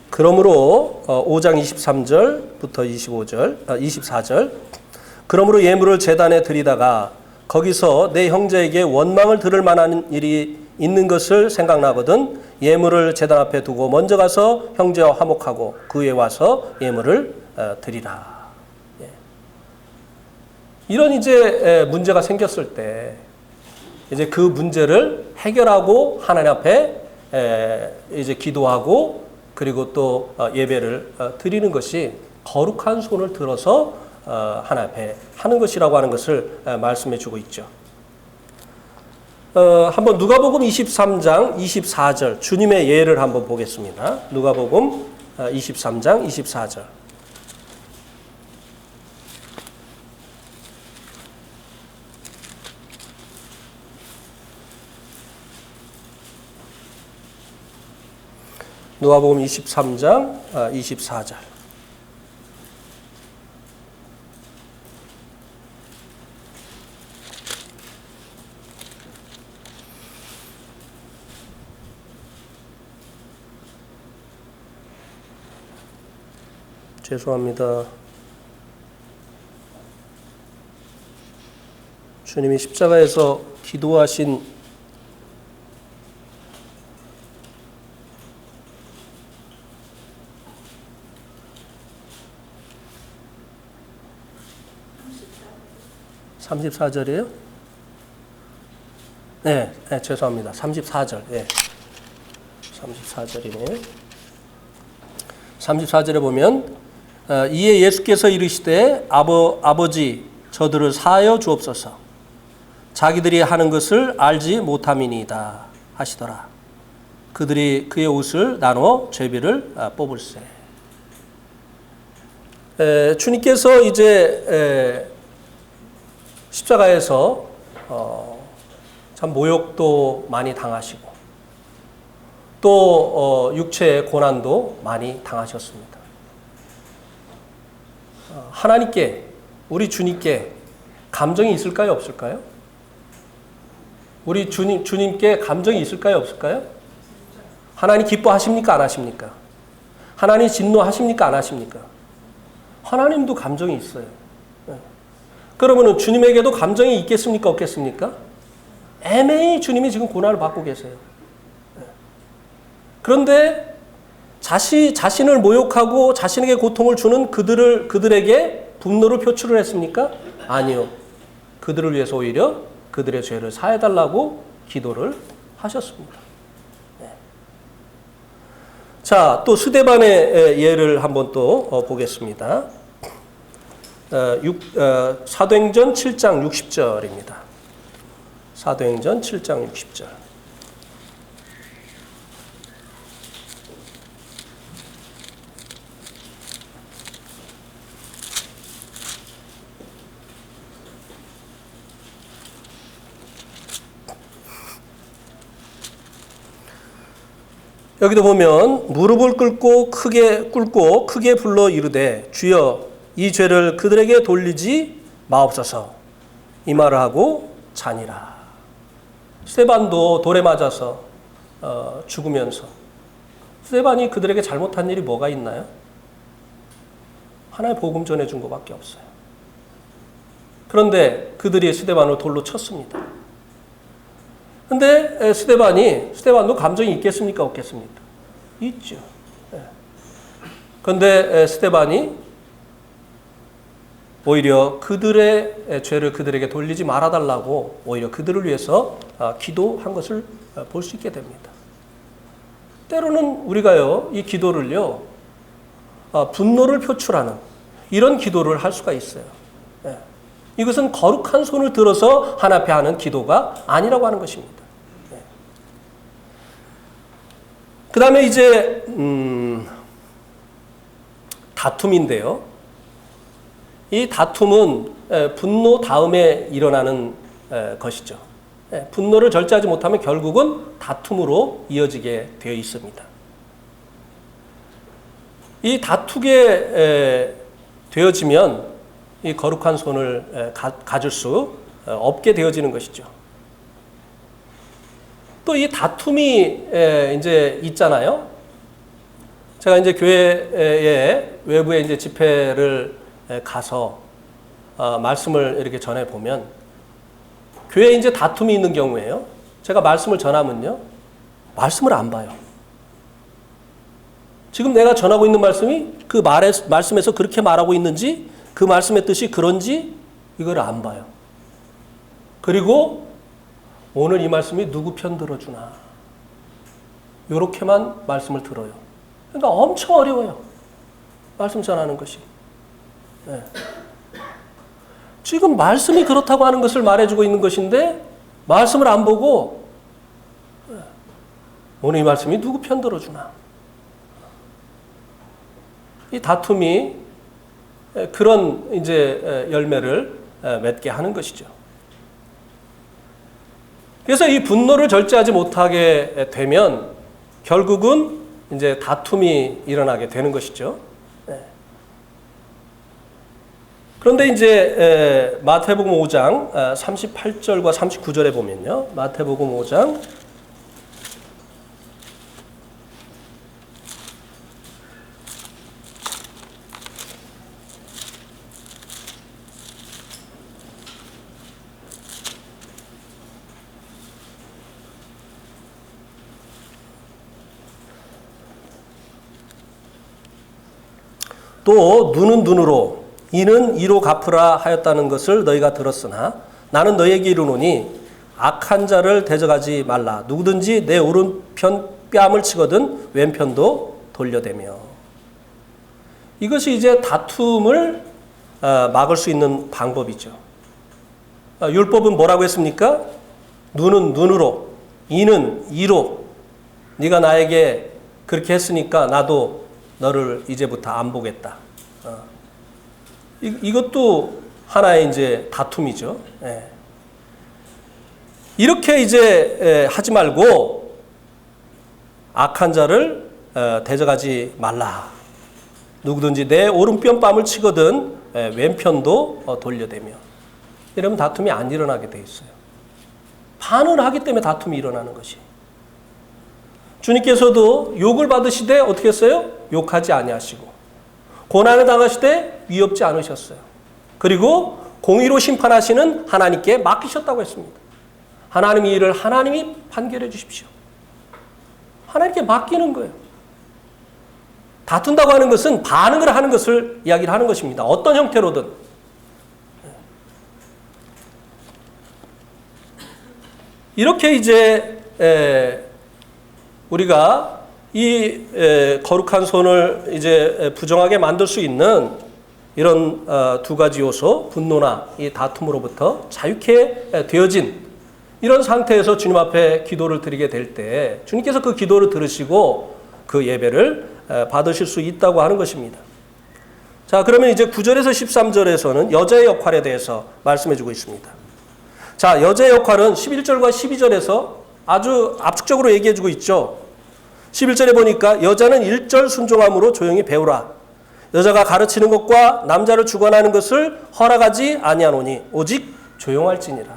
그러므로 5장 23절부터 24절 그러므로 예물을 제단에 드리다가 거기서 내 형제에게 원망을 들을 만한 일이 있는 것을 생각나거든 예물을 제단 앞에 두고 먼저 가서 형제와 화목하고 그 후에 와서 예물을 드리라. 이런 이제 문제가 생겼을 때 이제 그 문제를 해결하고 하나님 앞에 이제 기도하고 그리고 또 예배를 드리는 것이 거룩한 손을 들어서 하나님 앞에 하는 것이라고 하는 것을 말씀해 주고 있죠. 한번 누가복음 23장 24절 주님의 예를 한번 보겠습니다. 누가복음 23장 24절. 누가복음 23장 24절. 죄송합니다. 주님이 십자가에서 기도하신 (34절이에요) 네, 죄송합니다. 34절. 34절이네요. 34절에 보면 이에 예수께서 이르시되 아버지 저들을 사하여 주옵소서 자기들이 하는 것을 알지 못함이니이다 하시더라. 그들이 그의 옷을 나누어 죄비를 뽑을세. 주님께서 이제 십자가에서 참 모욕도 많이 당하시고 또 육체의 고난도 많이 당하셨습니다. 하나님께 우리 주님께 감정이 있을까요? 없을까요? 우리 주님께 감정이 있을까요? 없을까요? 하나님 기뻐하십니까? 안 하십니까? 하나님 진노하십니까? 안 하십니까? 하나님도 감정이 있어요. 그러면 주님에게도 감정이 있겠습니까? 없겠습니까? 애매히 주님이 지금 고난을 받고 계세요. 그런데 자신을 모욕하고 자신에게 고통을 주는 그들에게 분노를 표출을 했습니까? 아니요. 그들을 위해서 오히려 그들의 죄를 사해달라고 기도를 하셨습니다. 자, 또 스데반의 예를 한번 또 보겠습니다. 사도행전 7장 60절입니다. 사도행전 7장 60절. 여기도 보면 무릎을 꿇고 크게 불러 이르되 주여 이 죄를 그들에게 돌리지 마옵소서 이 말을 하고 자니라. 스데반도 돌에 맞아서 죽으면서 스데반이 그들에게 잘못한 일이 뭐가 있나요? 하나의 복음 전해준 것밖에 없어요. 그런데 그들이 스데반을 돌로 쳤습니다. 근데 스데반도 감정이 있겠습니까? 없겠습니까? 있죠. 그런데 스데반이 오히려 그들의 죄를 그들에게 돌리지 말아달라고 오히려 그들을 위해서 기도한 것을 볼 수 있게 됩니다. 때로는 우리가요, 이 기도를요, 분노를 표출하는 이런 기도를 할 수가 있어요. 예. 이것은 거룩한 손을 들어서 하나님 앞에 하는 기도가 아니라고 하는 것입니다. 예. 그 다음에 이제 다툼인데요. 이 다툼은 분노 다음에 일어나는 것이죠. 분노를 절제하지 못하면 결국은 다툼으로 이어지게 되어 있습니다. 이 다투게 되어지면 이 거룩한 손을 가질 수 없게 되어지는 것이죠. 또 이 다툼이 이제 있잖아요. 제가 이제 교회에 외부에 이제 집회를 가서 말씀을 이렇게 전해 보면 교회에 이제 다툼이 있는 경우에요. 제가 말씀을 전하면요. 말씀을 안 봐요. 지금 내가 전하고 있는 말씀이 그 말씀에서 그렇게 말하고 있는지 그 말씀의 뜻이 그런지 이걸 안 봐요. 그리고 오늘 이 말씀이 누구 편 들어주나 이렇게만 말씀을 들어요. 그러니까 엄청 어려워요. 말씀 전하는 것이. 네. 지금 말씀이 그렇다고 하는 것을 말해주고 있는 것인데 말씀을 안 보고 오늘 이 말씀이 누구 편 들어주나. 이 다툼이 그런 이제 열매를 맺게 하는 것이죠. 그래서 이 분노를 절제하지 못하게 되면 결국은 이제 다툼이 일어나게 되는 것이죠. 그런데 이제 마태복음 5장 38절과 39절에 보면요. 마태복음 5장 또 눈은 눈으로 이는 이로 갚으라 하였다는 것을 너희가 들었으나 나는 너희에게 이르노니 악한 자를 대적하지 말라. 누구든지 내 오른편 뺨을 치거든 왼편도 돌려대며. 이것이 이제 다툼을 막을 수 있는 방법이죠. 율법은 뭐라고 했습니까? 눈은 눈으로, 이는 이로. 네가 나에게 그렇게 했으니까 나도 너를 이제부터 안 보겠다. 이것도 하나의 이제 다툼이죠. 예. 이렇게 이제 하지 말고 악한 자를 대적하지 말라. 누구든지 내 오른편 뺨을 치거든 왼편도 돌려대며. 이러면 다툼이 안 일어나게 돼 있어요. 반을 하기 때문에 다툼이 일어나는 것이. 주님께서도 욕을 받으시되 어떻게 했어요? 욕하지 아니하시고 고난을 당하시되 위협지 않으셨어요. 그리고 공의로 심판하시는 하나님께 맡기셨다고 했습니다. 하나님의 일을 하나님이 판결해 주십시오. 하나님께 맡기는 거예요. 다툰다고 하는 것은 반응을 하는 것을 이야기를 하는 것입니다. 어떤 형태로든. 이렇게 이제 우리가 이 거룩한 손을 이제 부정하게 만들 수 있는 이런 두 가지 요소, 분노나 이 다툼으로부터 자유케 되어진 이런 상태에서 주님 앞에 기도를 드리게 될 때 주님께서 그 기도를 들으시고 그 예배를 받으실 수 있다고 하는 것입니다. 자, 그러면 이제 9절에서 13절에서는 여자의 역할에 대해서 말씀해 주고 있습니다. 자, 여자의 역할은 11절과 12절에서 아주 압축적으로 얘기해 주고 있죠. 11절에 보니까 여자는 1절 순종함으로 조용히 배우라. 여자가 가르치는 것과 남자를 주관하는 것을 허락하지 아니하노니 오직 조용할지니라.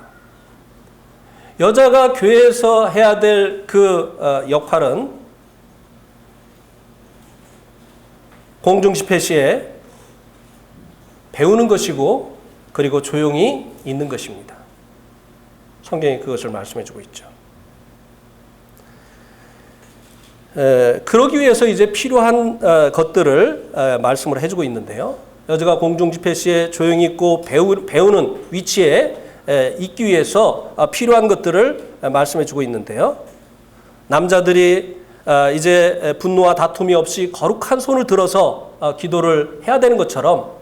여자가 교회에서 해야 될 그 역할은 공중 집회 시에 배우는 것이고 그리고 조용히 있는 것입니다. 성경이 그것을 말씀해 주고 있죠. 그러기 위해서 이제 필요한 것들을 말씀을 해주고 있는데요. 여자가 공중 집회 시에 조용히 있고 배우는 위치에 있기 위해서 필요한 것들을 말씀해 주고 있는데요. 남자들이 이제 분노와 다툼이 없이 거룩한 손을 들어서 기도를 해야 되는 것처럼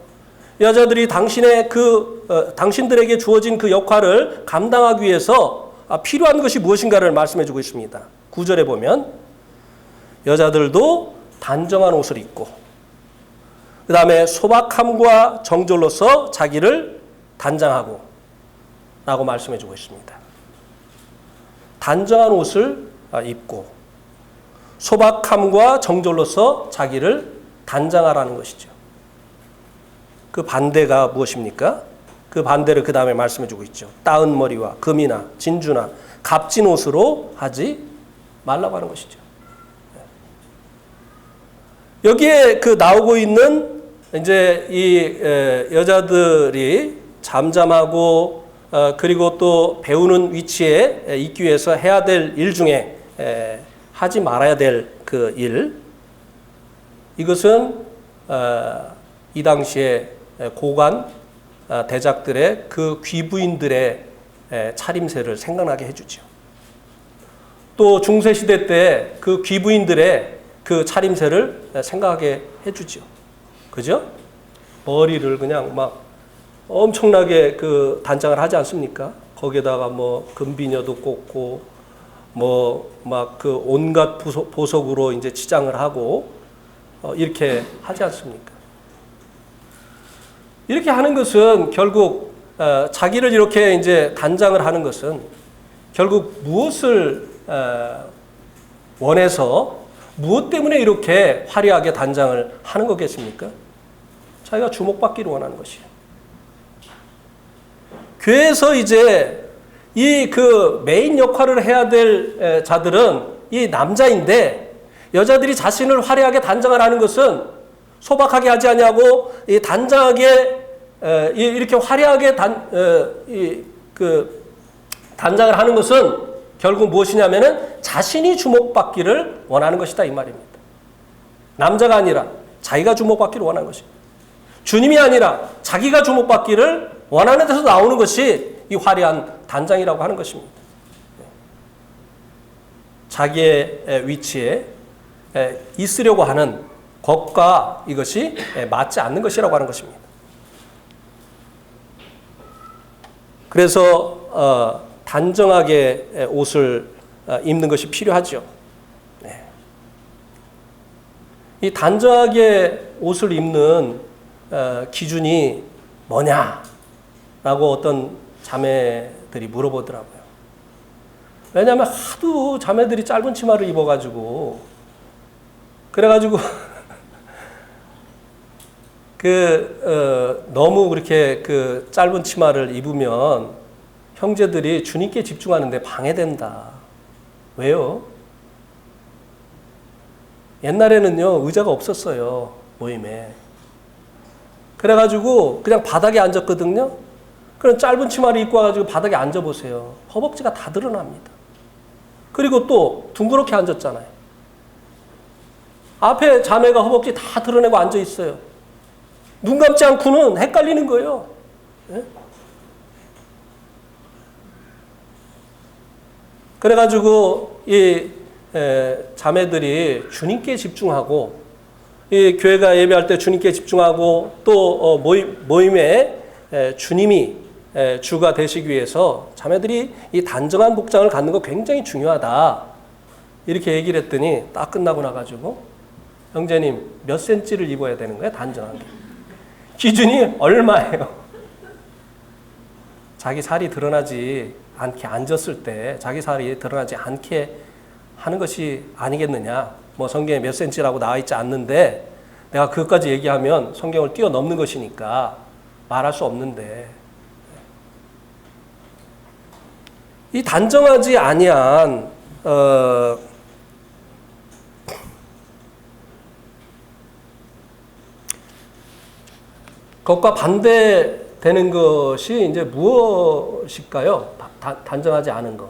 여자들이 당신들에게 주어진 그 역할을 감당하기 위해서 필요한 것이 무엇인가를 말씀해 주고 있습니다. 9절에 보면 여자들도 단정한 옷을 입고 그 다음에 소박함과 정절로서 자기를 단장하고 라고 말씀해 주고 있습니다. 단정한 옷을 입고 소박함과 정절로서 자기를 단장하라는 것이죠. 그 반대가 무엇입니까? 그 반대를 그 다음에 말씀해 주고 있죠. 따은 머리와 금이나 진주나 값진 옷으로 하지 말라고 하는 것이죠. 여기에 그 나오고 있는 이제 이 여자들이 잠잠하고 그리고 또 배우는 위치에 있기 위해서 해야 될 일 중에 하지 말아야 될 그 일, 이것은 이 당시에 고관 대작들의 그 귀부인들의 차림새를 생각나게 해주죠. 또 중세시대 때 그 귀부인들의 그 차림새를 생각하게 해주죠. 그죠? 머리를 그냥 막 엄청나게 그 단장을 하지 않습니까? 거기에다가 뭐 금비녀도 꽂고 뭐 막 그 온갖 보석으로 이제 치장을 하고 이렇게 하지 않습니까? 이렇게 하는 것은 결국 자기를 이렇게 이제 단장을 하는 것은 결국 무엇을 원해서 무엇 때문에 이렇게 화려하게 단장을 하는 거겠습니까? 자기가 주목받기를 원하는 것이에요. 교회에서 이제 이 그 메인 역할을 해야 될 자들은 이 남자인데 여자들이 자신을 화려하게 단장을 하는 것은 소박하게 하지 아니하고 이 단장하게 이렇게 화려하게 단장을 하는 것은 결국 무엇이냐면은 자신이 주목받기를 원하는 것이다 이 말입니다. 남자가 아니라 자기가 주목받기를 원하는 것입니다. 주님이 아니라 자기가 주목받기를 원하는 데서 나오는 것이 이 화려한 단장이라고 하는 것입니다. 자기의 위치에 있으려고 하는 것과 이것이 맞지 않는 것이라고 하는 것입니다. 그래서 단정하게 옷을 입는 것이 필요하죠. 이 단정하게 옷을 입는 기준이 뭐냐라고 어떤 자매들이 물어보더라고요. 왜냐하면 하도 자매들이 짧은 치마를 입어가지고 그래가지고 너무 그렇게 그 짧은 치마를 입으면 형제들이 주님께 집중하는데 방해된다. 왜요? 옛날에는요 의자가 없었어요 모임에. 그래가지고 그냥 바닥에 앉았거든요. 그럼 짧은 치마를 입고 와가지고 바닥에 앉아보세요. 허벅지가 다 드러납니다. 그리고 또 둥그렇게 앉았잖아요. 앞에 자매가 허벅지 다 드러내고 앉아 있어요. 눈 감지 않고는 헷갈리는 거예요. 네? 그래가지고 이 자매들이 주님께 집중하고 이 교회가 예배할 때 주님께 집중하고 또 모임에 주님이 주가 되시기 위해서 자매들이 이 단정한 복장을 갖는 거 굉장히 중요하다. 이렇게 얘기를 했더니 딱 끝나고 나가지고 형제님 몇 센치를 입어야 되는 거야? 단정한 게. 기준이 얼마예요? 자기 살이 드러나지 않게 앉았을 때 자기 살이 드러나지 않게 하는 것이 아니겠느냐. 뭐 성경에 몇 센치라고 나와 있지 않는데 내가 그것까지 얘기하면 성경을 뛰어넘는 것이니까 말할 수 없는데 이 단정하지 아니한 그것과 반대되는 것이 이제 무엇일까요? 단정하지 않은 것.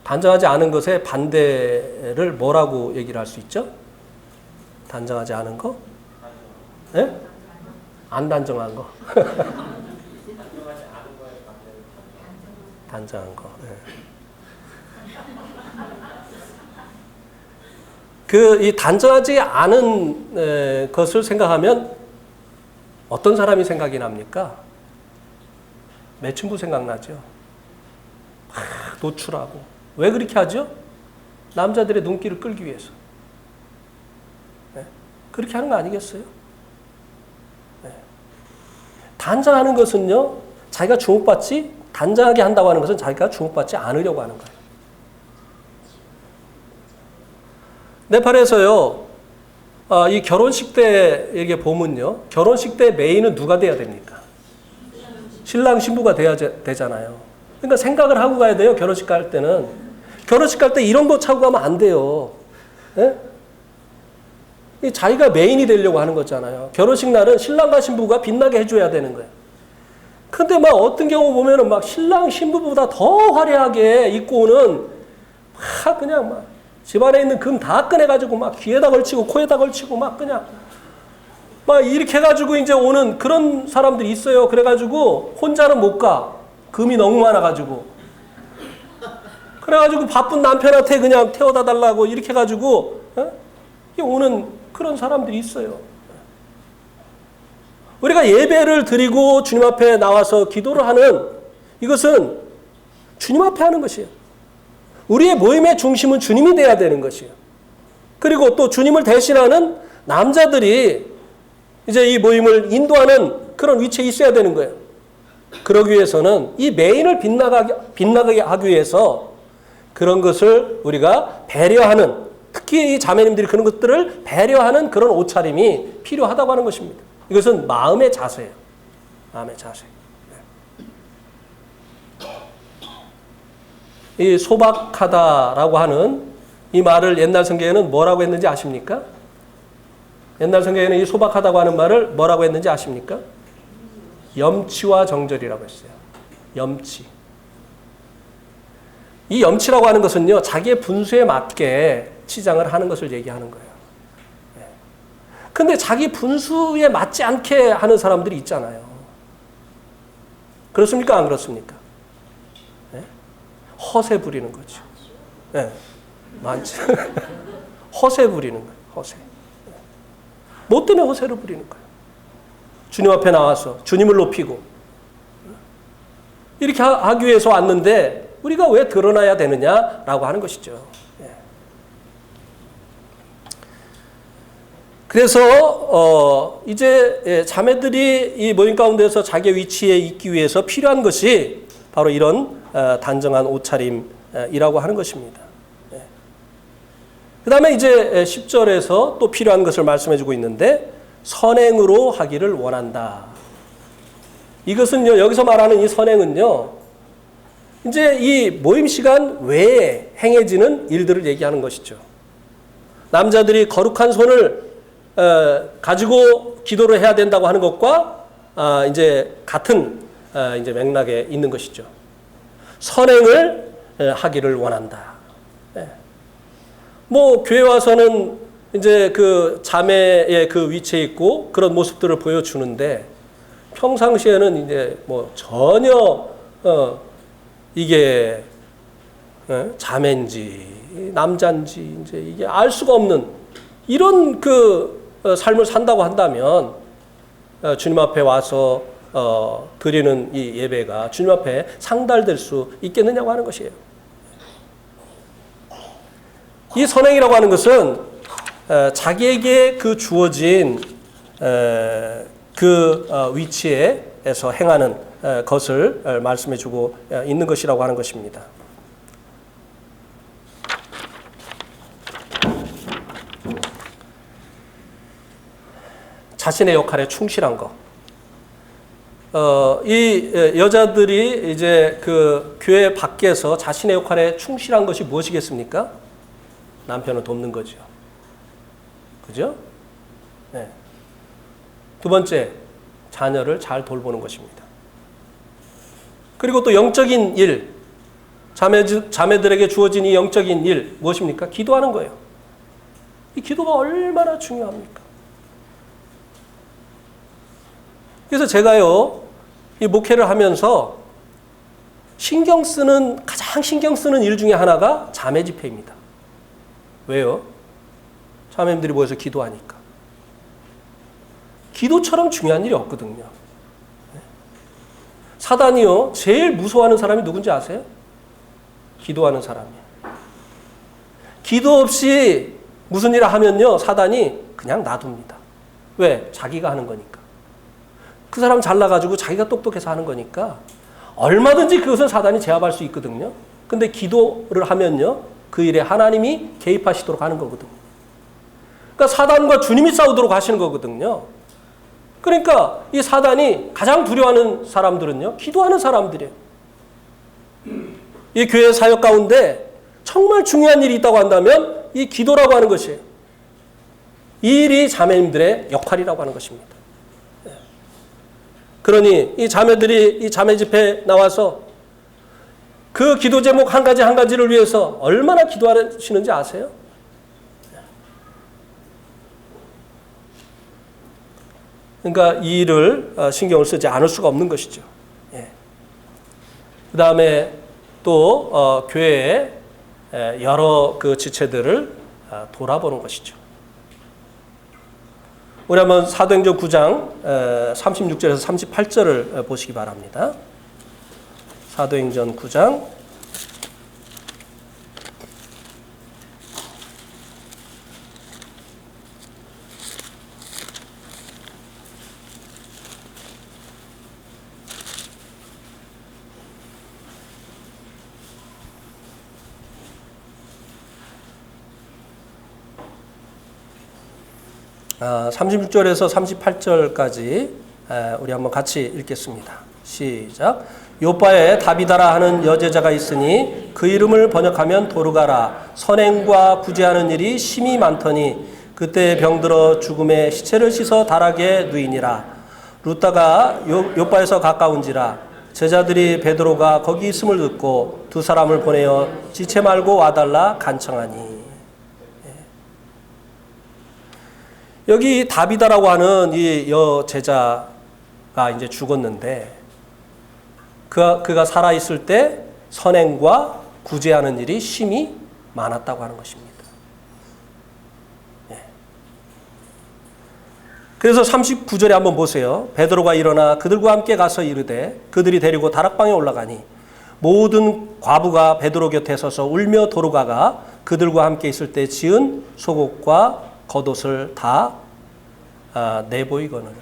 단정하지 않은 것의 반대를 뭐라고 얘기를 할 수 있죠? 단정하지 않은 것? 예? 안 단정한 거. 단정한 거. 이 단정하지 않은 것을 생각하면 어떤 사람이 생각이 납니까? 매춘부 생각나죠. 막 노출하고. 왜 그렇게 하죠? 남자들의 눈길을 끌기 위해서. 네? 그렇게 하는 거 아니겠어요? 네. 단정하는 것은요, 자기가 단정하게 한다고 하는 것은 자기가 주목받지 않으려고 하는 거예요. 네팔에서요, 이 결혼식 때 이게 보면요, 결혼식 때 메인은 누가 돼야 됩니까? 신랑 신부가 돼야 되잖아요. 그러니까 생각을 하고 가야 돼요. 결혼식 갈 때는. 결혼식 갈 때 이런 거 차고 가면 안 돼요. 예? 자기가 메인이 되려고 하는 거잖아요. 결혼식 날은 신랑과 신부가 빛나게 해줘야 되는 거예요. 근데 막 어떤 경우 보면은 막 신랑 신부보다 더 화려하게 입고 오는 막 그냥 막 집안에 있는 금 다 꺼내가지고 막 귀에다 걸치고 코에다 걸치고 막 그냥 막 이렇게 해가지고 이제 오는 그런 사람들이 있어요. 그래가지고 혼자는 못 가. 금이 너무 많아가지고. 그래가지고 바쁜 남편한테 그냥 태워다 달라고 이렇게 해가지고 오는 그런 사람들이 있어요. 우리가 예배를 드리고 주님 앞에 나와서 기도를 하는 이것은 주님 앞에 하는 것이에요. 우리의 모임의 중심은 주님이 돼야 되는 것이에요. 그리고 또 주님을 대신하는 남자들이 이제 이 모임을 인도하는 그런 위치에 있어야 되는 거예요. 그러기 위해서는 이 메인을 빛나게 하기 위해서 그런 것을 우리가 배려하는, 특히 이 자매님들이 그런 것들을 배려하는 그런 옷차림이 필요하다고 하는 것입니다. 이것은 마음의 자세예요. 마음의 자세. 이 소박하다라고 하는 이 말을 옛날 성경에는 뭐라고 했는지 아십니까? 옛날 성경에는 이 소박하다고 하는 말을 뭐라고 했는지 아십니까? 염치와 정절이라고 했어요. 염치. 이 염치라고 하는 것은요, 자기의 분수에 맞게 치장을 하는 것을 얘기하는 거예요. 근데 자기 분수에 맞지 않게 하는 사람들이 있잖아요. 그렇습니까? 안 그렇습니까? 네? 허세 부리는 거죠. 네. 많지. 허세 부리는 거예요. 허세. 뭐 때문에 허세를 부리는 거예요? 주님 앞에 나와서 주님을 높이고 이렇게 하기 위해서 왔는데 우리가 왜 드러나야 되느냐라고 하는 것이죠. 그래서 이제 자매들이 이 모임 가운데서 자기 위치에 있기 위해서 필요한 것이 바로 이런 단정한 옷차림이라고 하는 것입니다. 그 다음에 이제 10절에서 또 필요한 것을 말씀해주고 있는데 선행으로 하기를 원한다. 이것은요, 여기서 말하는 이 선행은요, 이제 이 모임 시간 외에 행해지는 일들을 얘기하는 것이죠. 남자들이 거룩한 손을 가지고 기도를 해야 된다고 하는 것과 이제 같은 이제 맥락에 있는 것이죠. 선행을 하기를 원한다. 뭐 교회 와서는 이제 그 자매의 그 위치에 있고 그런 모습들을 보여주는데 평상시에는 이제 뭐 전혀 이게 자매인지 남자인지 이제 이게 알 수가 없는 이런 그 삶을 산다고 한다면 주님 앞에 와서 드리는 이 예배가 주님 앞에 상달될 수 있겠느냐고 하는 것이에요. 이 선행이라고 하는 것은 자기에게 그 주어진 그 위치에서 행하는 것을 말씀해 주고 있는 것이라고 하는 것입니다. 자신의 역할에 충실한 것. 이 여자들이 이제 그 교회 밖에서 자신의 역할에 충실한 것이 무엇이겠습니까? 남편을 돕는 거죠. 그죠? 네. 두 번째, 자녀를 잘 돌보는 것입니다. 그리고 또 영적인 일, 자매들에게 주어진 이 영적인 일, 무엇입니까? 기도하는 거예요. 이 기도가 얼마나 중요합니까? 그래서 제가요, 이 목회를 하면서 가장 신경 쓰는 일 중에 하나가 자매 집회입니다. 왜요? 자매님들이 모여서 기도하니까. 기도처럼 중요한 일이 없거든요. 사단이요, 제일 무서워하는 사람이 누군지 아세요? 기도하는 사람이에요. 기도 없이 무슨 일을 하면요, 사단이 그냥 놔둡니다. 왜? 자기가 하는 거니까. 그 사람 잘나가지고 자기가 똑똑해서 하는 거니까 얼마든지 그것은 사단이 제압할 수 있거든요. 근데 기도를 하면요, 그 일에 하나님이 개입하시도록 하는 거거든요. 그러니까 사단과 주님이 싸우도록 하시는 거거든요. 그러니까 이 사단이 가장 두려워하는 사람들은요, 기도하는 사람들이에요. 이 교회 사역 가운데 정말 중요한 일이 있다고 한다면 이 기도라고 하는 것이에요. 이 일이 자매님들의 역할이라고 하는 것입니다. 그러니 이 자매들이 이 자매 집회에 나와서 그 기도 제목 한 가지 한 가지를 위해서 얼마나 기도하시는지 아세요? 그러니까 이 일을 신경을 쓰지 않을 수가 없는 것이죠. 그 다음에 또 교회의 여러 그 지체들을 돌아보는 것이죠. 우리 한번 사도행전 9장 36절에서 38절을 보시기 바랍니다. 사도행전 9장 36절에서 38절까지 우리 한번 같이 읽겠습니다. 시작. 요빠에 다비다라 하는 여제자가 있으니 그 이름을 번역하면 도르가라. 선행과 구제하는 일이 심히 많더니 그때 병들어 죽음에 시체를 씻어 다락에 누이니라. 루다가 요빠에서 가까운지라. 제자들이 베드로가 거기 있음을 듣고 두 사람을 보내어 지체 말고 와달라 간청하니. 여기 다비다라고 하는 이 여제자가 이제 죽었는데 그가 살아있을 때 선행과 구제하는 일이 심히 많았다고 하는 것입니다. 그래서 39절에 한번 보세요. 베드로가 일어나 그들과 함께 가서 이르되 그들이 데리고 다락방에 올라가니 모든 과부가 베드로 곁에 서서 울며 도르가가 그들과 함께 있을 때 지은 속옷과 겉옷을 다 내보이거늘.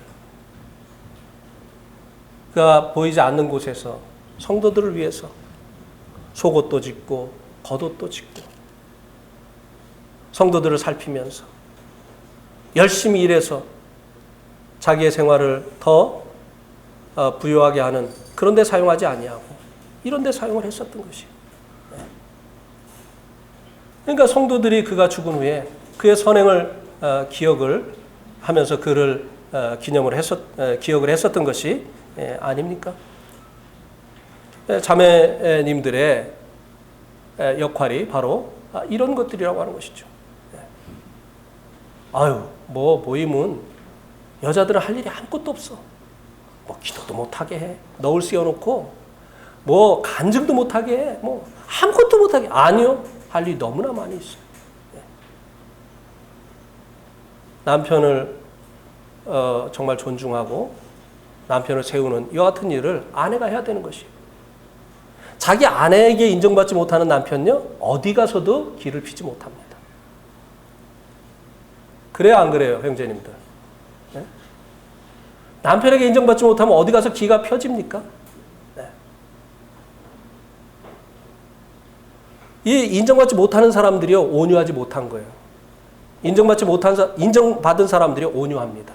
그가 보이지 않는 곳에서 성도들을 위해서 속옷도 짓고 겉옷도 짓고 성도들을 살피면서 열심히 일해서 자기의 생활을 더 부유하게 하는 그런 데 사용하지 아니하고 이런 데 사용을 했었던 것이에요. 그러니까 성도들이 그가 죽은 후에 그의 선행을 기억을 하면서 그를 기억을 했었던 것이 아닙니까? 자매님들의 역할이 바로 이런 것들이라고 하는 것이죠. 아유, 모임은 여자들은 할 일이 아무것도 없어. 기도도 못하게 해. 너울 씌워놓고 간증도 못하게 해. 아무것도 못하게. 아니요. 할 일이 너무나 많이 있어요. 남편을 정말 존중하고 남편을 세우는 이와 같은 일을 아내가 해야 되는 것이에요. 자기 아내에게 인정받지 못하는 남편요, 어디 가서도 기를 피지 못합니다. 그래요, 안 그래요, 형제님들? 네? 남편에게 인정받지 못하면 어디 가서 기가 펴집니까? 네. 이 인정받지 못하는 사람들이요, 온유하지 못한 거예요. 인정받은 사람들이 온유합니다.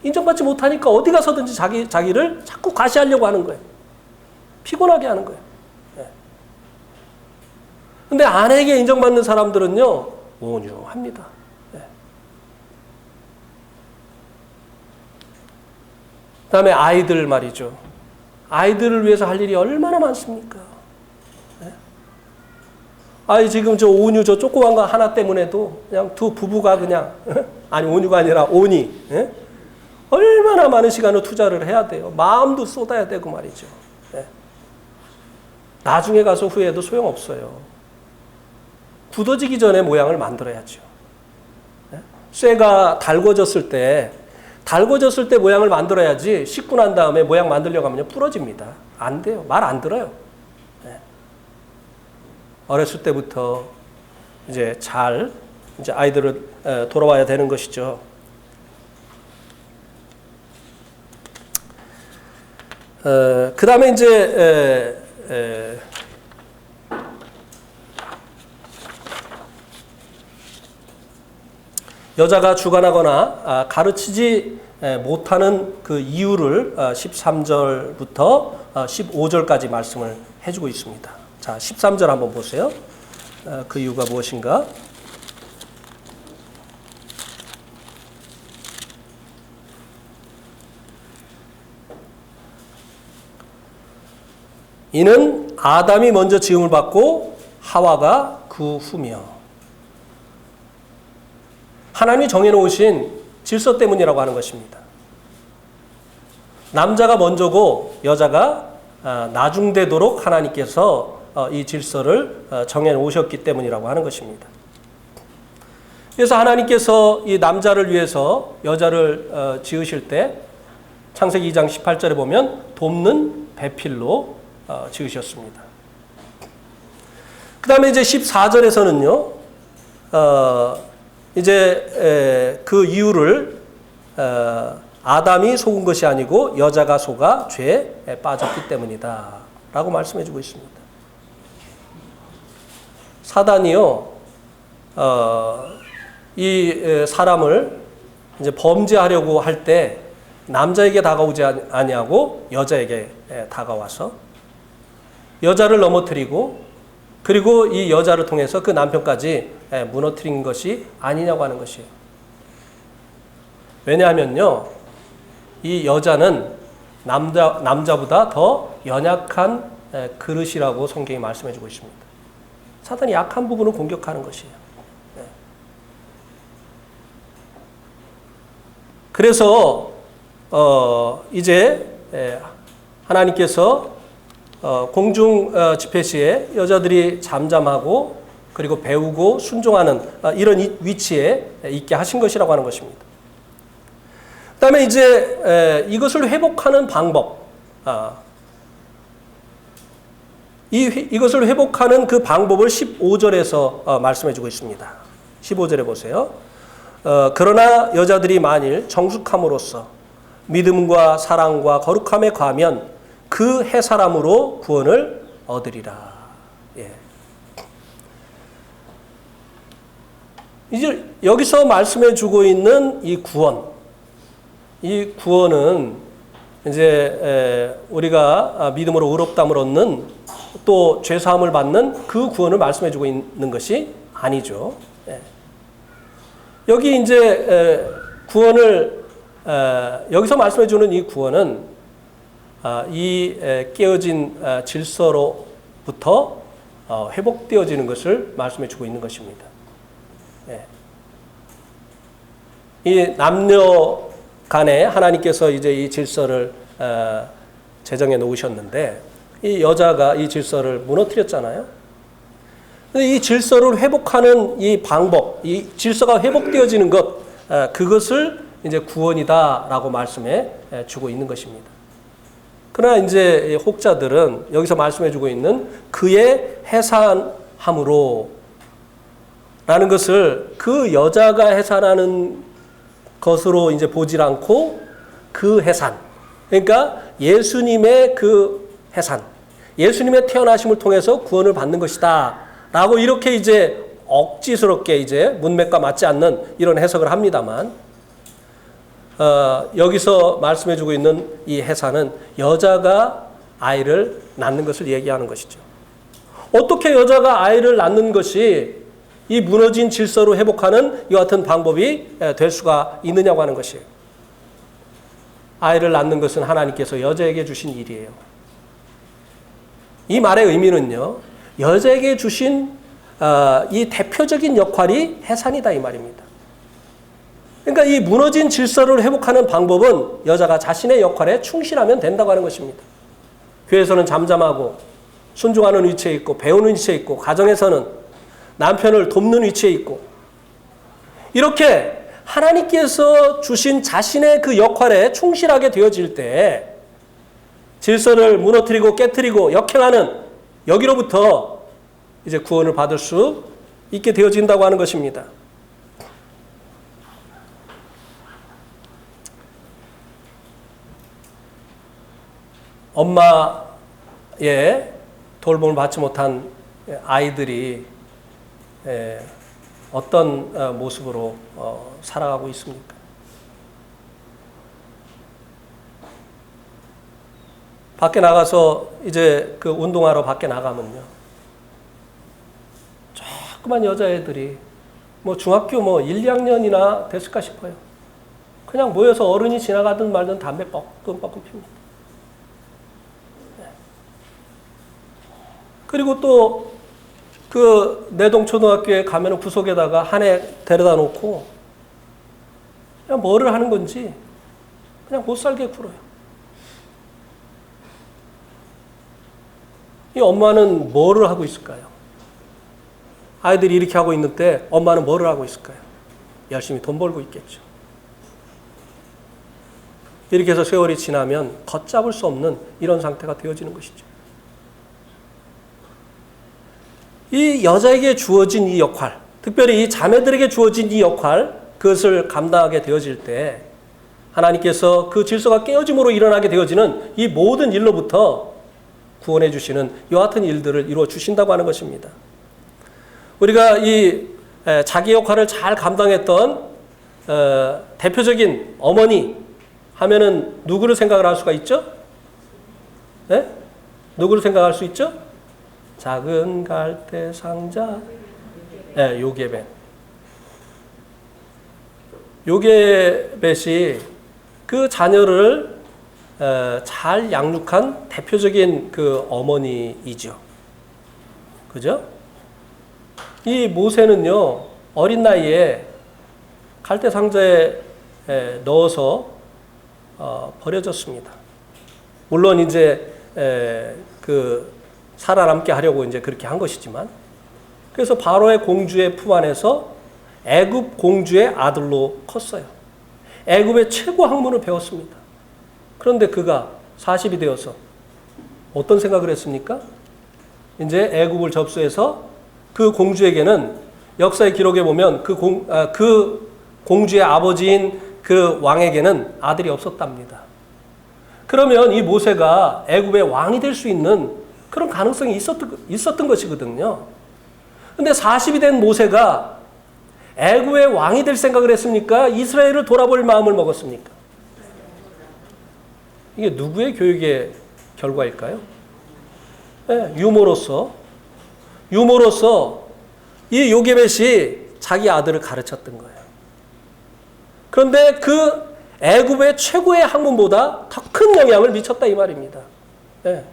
인정받지 못하니까 어디 가서든지 자기를 자꾸 과시하려고 하는 거예요. 피곤하게 하는 거예요. 근데 아내에게 인정받는 사람들은요, 온유합니다. 그 다음에 아이들 말이죠. 아이들을 위해서 할 일이 얼마나 많습니까? 지금 저 온유 저 조그만 거 하나 때문에도 그냥 두 부부가 그냥, 아니 온유가 아니라 온이, 얼마나 많은 시간을 투자를 해야 돼요. 마음도 쏟아야 되고 말이죠. 네. 나중에 가서 후회해도 소용없어요. 굳어지기 전에 모양을 만들어야죠. 네? 쇠가 달궈졌을 때 모양을 만들어야지 씻고 난 다음에 모양 만들려고 하면 부러집니다. 안 돼요. 말 안 들어요. 네. 어렸을 때부터 이제 이제 아이들을 돌아와야 되는 것이죠. 그 다음에 이제 여자가 주관하거나 가르치지 못하는 그 이유를 13절부터 15절까지 말씀을 해주고 있습니다. 자, 13절 한번 보세요. 그 이유가 무엇인가? 이는 아담이 먼저 지음을 받고 하와가 그 후며. 하나님이 정해놓으신 질서 때문이라고 하는 것입니다. 남자가 먼저고 여자가 나중되도록 하나님께서 이 질서를 정해놓으셨기 때문이라고 하는 것입니다. 그래서 하나님께서 이 남자를 위해서 여자를 지으실 때 창세기 2장 18절에 보면 돕는 배필로 지으셨습니다. 그 다음에 이제 14절에서는요, 이제 그 이유를 아담이 속은 것이 아니고 여자가 속아 죄에 빠졌기 때문이다 라고 말씀해주고 있습니다. 사단이요, 이 사람을 이제 범죄하려고 할 때 남자에게 다가오지 아니하고 여자에게 다가와서 여자를 넘어뜨리고 그리고 이 여자를 통해서 그 남편까지 무너뜨린 것이 아니냐고 하는 것이에요. 왜냐하면요, 이 여자는 남자보다 더 연약한 그릇이라고 성경이 말씀해주고 있습니다. 사단이 약한 부분을 공격하는 것이에요. 그래서 이제 하나님께서 공중 집회 시에 여자들이 잠잠하고 그리고 배우고 순종하는 이런 위치에 있게 하신 것이라고 하는 것입니다. 그 다음에 이제 이것을 회복하는 방법, 이것을 회복하는 그 방법을 15절에서 말씀해주고 있습니다. 15절에 보세요. 그러나 여자들이 만일 정숙함으로써 믿음과 사랑과 거룩함에 과하면 그 해사람으로 구원을 얻으리라. 예. 이제 여기서 말씀해주고 있는 이 구원은 이제 우리가 믿음으로 의롭다함을 얻는 또 죄사함을 받는 그 구원을 말씀해주고 있는 것이 아니죠. 예. 여기 이제 구원을 여기서 말씀해주는 이 구원은 이 깨어진 질서로부터 회복되어지는 것을 말씀해주고 있는 것입니다. 예. 이 남녀 간에 하나님께서 이제 이 질서를 제정해 놓으셨는데 이 여자가 이 질서를 무너뜨렸잖아요. 이 질서를 회복하는 이 방법, 이 질서가 회복되어지는 것, 그것을 이제 구원이다라고 말씀해 주고 있는 것입니다. 그러나 이제 혹자들은 여기서 말씀해주고 있는 그의 해산함으로 라는 것을 그 여자가 해산하는 것으로 이제 보질 않고 그 해산, 그러니까 예수님의 그 해산, 예수님의 태어나심을 통해서 구원을 받는 것이다 라고 이렇게 이제 억지스럽게 이제 문맥과 맞지 않는 이런 해석을 합니다만 여기서 말씀해주고 있는 이 해산은 여자가 아이를 낳는 것을 얘기하는 것이죠. 어떻게 여자가 아이를 낳는 것이 이 무너진 질서로 회복하는 이와 같은 방법이 될 수가 있느냐고 하는 것이에요. 아이를 낳는 것은 하나님께서 여자에게 주신 일이에요. 이 말의 의미는요, 여자에게 주신 이 대표적인 역할이 해산이다 이 말입니다. 그러니까 이 무너진 질서를 회복하는 방법은 여자가 자신의 역할에 충실하면 된다고 하는 것입니다. 교회에서는 잠잠하고 순종하는 위치에 있고 배우는 위치에 있고 가정에서는 남편을 돕는 위치에 있고 이렇게 하나님께서 주신 자신의 그 역할에 충실하게 되어질 때 질서를 무너뜨리고 깨트리고 역행하는 여기로부터 이제 구원을 받을 수 있게 되어진다고 하는 것입니다. 엄마의 돌봄을 받지 못한 아이들이 어떤 모습으로 살아가고 있습니까? 밖에 나가서 이제 그 운동하러 밖에 나가면요. 조그만 여자애들이 뭐 중학교 뭐 1, 2학년이나 됐을까 싶어요. 그냥 모여서 어른이 지나가든 말든 담배 뻐끔뻐끔 핍니다. 그리고 또 그 내동초등학교에 가면 구석에다가 한 해 데려다 놓고 그냥 뭐를 하는 건지 그냥 못 살게 굴어요. 이 엄마는 뭐를 하고 있을까요? 아이들이 이렇게 하고 있는데 엄마는 뭐를 하고 있을까요? 열심히 돈 벌고 있겠죠. 이렇게 해서 세월이 지나면 걷잡을 수 없는 이런 상태가 되어지는 것이죠. 이 여자에게 주어진 이 역할, 특별히 이 자매들에게 주어진 이 역할, 그것을 감당하게 되어질 때 하나님께서 그 질서가 깨어짐으로 일어나게 되어지는 이 모든 일로부터 구원해 주시는 이와 같은 일들을 이루어 주신다고 하는 것입니다. 우리가 이 자기 역할을 잘 감당했던 대표적인 어머니 하면은 누구를 생각을 할 수가 있죠? 네? 누구를 생각할 수 있죠? 작은 갈대 상자, 네, 요게벳. 요게벳이 그 자녀를 잘 양육한 대표적인 그 어머니이죠. 그죠? 이 모세는요, 어린 나이에 갈대 상자에 넣어서 버려졌습니다. 물론 이제 그 살아남게 하려고 이제 그렇게 한 것이지만, 그래서 바로의 공주의 품 안에서 애굽 공주의 아들로 컸어요. 애굽의 최고 학문을 배웠습니다. 그런데 그가 40이 되어서 어떤 생각을 했습니까? 이제 애굽을 접수해서 그 공주에게는 역사의 기록에 보면 그 공주의 아버지인 그 왕에게는 아들이 없었답니다. 그러면 이 모세가 애굽의 왕이 될 수 있는 그런 가능성이 있었던 것이거든요. 근데 40이 된 모세가 애굽의 왕이 될 생각을 했습니까? 이스라엘을 돌아볼 마음을 먹었습니까? 이게 누구의 교육의 결과일까요? 네, 유모로서 이 요게벳이 자기 아들을 가르쳤던 거예요. 그런데 그 애굽의 최고의 학문보다 더 큰 영향을 미쳤다 이 말입니다. 네.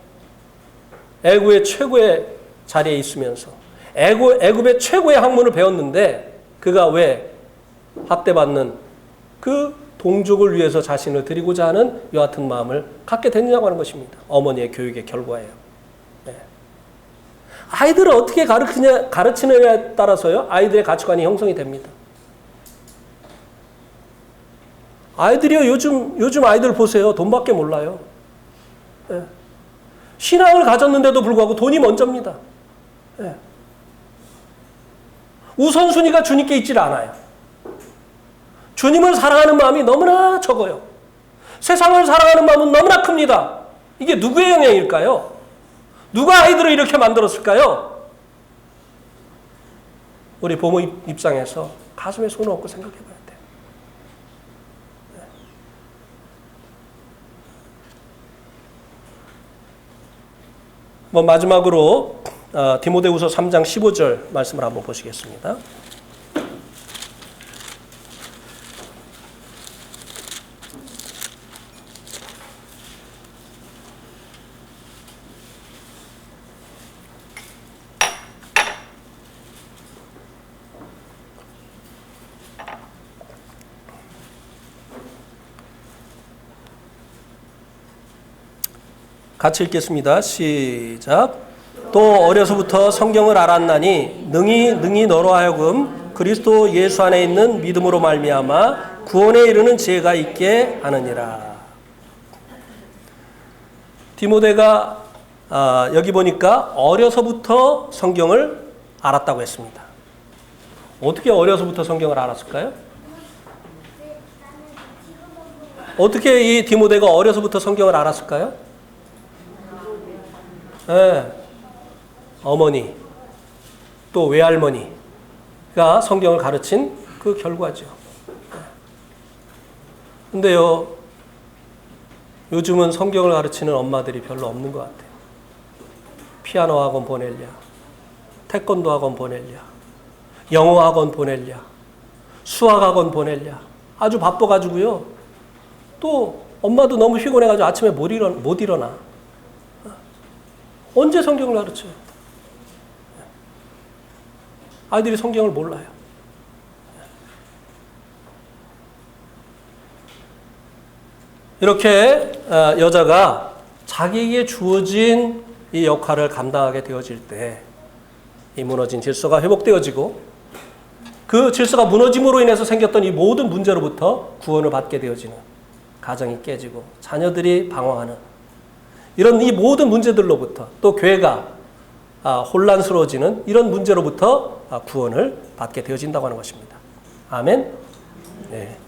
애굽의 최고의 자리에 있으면서 애굽의 최고의 학문을 배웠는데 그가 왜 학대받는 그 동족을 위해서 자신을 드리고자 하는 이와 같은 마음을 갖게 됐냐고 하는 것입니다. 어머니의 교육의 결과예요. 네. 아이들을 어떻게 가르치느냐에 따라서요, 아이들의 가치관이 형성이 됩니다. 아이들이요, 요즘 아이들 보세요. 돈밖에 몰라요. 네. 신앙을 가졌는데도 불구하고 돈이 먼저입니다. 네. 우선순위가 주님께 있질 않아요. 주님을 사랑하는 마음이 너무나 적어요. 세상을 사랑하는 마음은 너무나 큽니다. 이게 누구의 영향일까요? 누가 아이들을 이렇게 만들었을까요? 우리 부모 입장에서 가슴에 손을 얹고 생각해 봐야 돼요. 뭐 마지막으로 디모데후서 3장 15절 말씀을 한번 보시겠습니다. 같이 읽겠습니다. 시작. 또 어려서부터 성경을 알았나니 능히 너로 하여금 그리스도 예수 안에 있는 믿음으로 말미암아 구원에 이르는 지혜가 있게 하느니라. 디모데가 여기 보니까 어려서부터 성경을 알았다고 했습니다. 어떻게 어려서부터 성경을 알았을까요? 어떻게 이 디모데가 어려서부터 성경을 알았을까요? 네. 어머니 또 외할머니가 성경을 가르친 그 결과죠. 근데요, 요즘은 성경을 가르치는 엄마들이 별로 없는 것 같아요. 피아노 학원 보낼랴, 태권도 학원 보낼랴, 영어 학원 보낼랴, 수학 학원 보낼랴. 아주 바빠가지고요. 또 엄마도 너무 피곤해가지고 아침에 못 일어나. 언제 성경을 가르쳐요? 아이들이 성경을 몰라요. 이렇게 여자가 자기에게 주어진 이 역할을 감당하게 되어질 때 이 무너진 질서가 회복되어지고 그 질서가 무너짐으로 인해서 생겼던 이 모든 문제로부터 구원을 받게 되어지는 가정이 깨지고 자녀들이 방황하는 이런 이 모든 문제들로부터 또 교회가 혼란스러워지는 이런 문제로부터 구원을 받게 되어진다고 하는 것입니다. 아멘. 네.